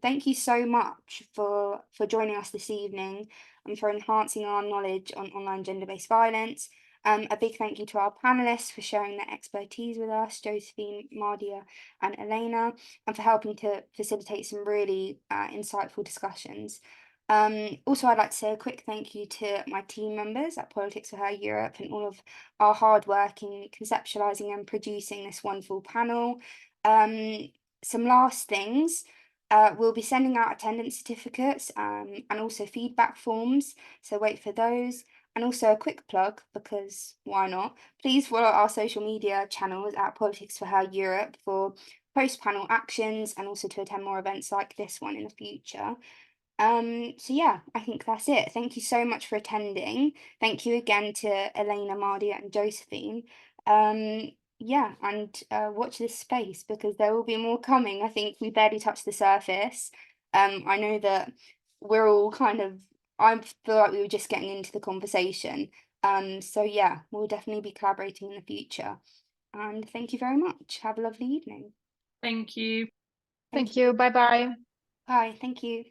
Thank you so much for joining us this evening and for enhancing our knowledge on online gender-based violence. A big thank you to our panelists for sharing their expertise with us, Josephine, Mardia and Elena, and for helping to facilitate some really insightful discussions. Also, I'd like to say a quick thank you to my team members at Politics for Her Europe and all of our hard work in conceptualising and producing this wonderful panel. Some last things. We'll be sending out attendance certificates and also feedback forms, so wait for those. And also a quick plug, because why not? Please follow our social media channels at Politics for Her Europe for post-panel actions and also to attend more events like this one in the future. So yeah, I think that's it. Thank you so much for attending. Thank you again to Elena, Mardia and Josephine. Yeah, and watch this space because there will be more coming. I think we barely touched the surface. I know that we're all kind of, I feel like we were just getting into the conversation. So yeah, we'll definitely be collaborating in the future. And thank you very much. Have a lovely evening. Thank you. Thank you. Bye-bye. Bye. Thank you.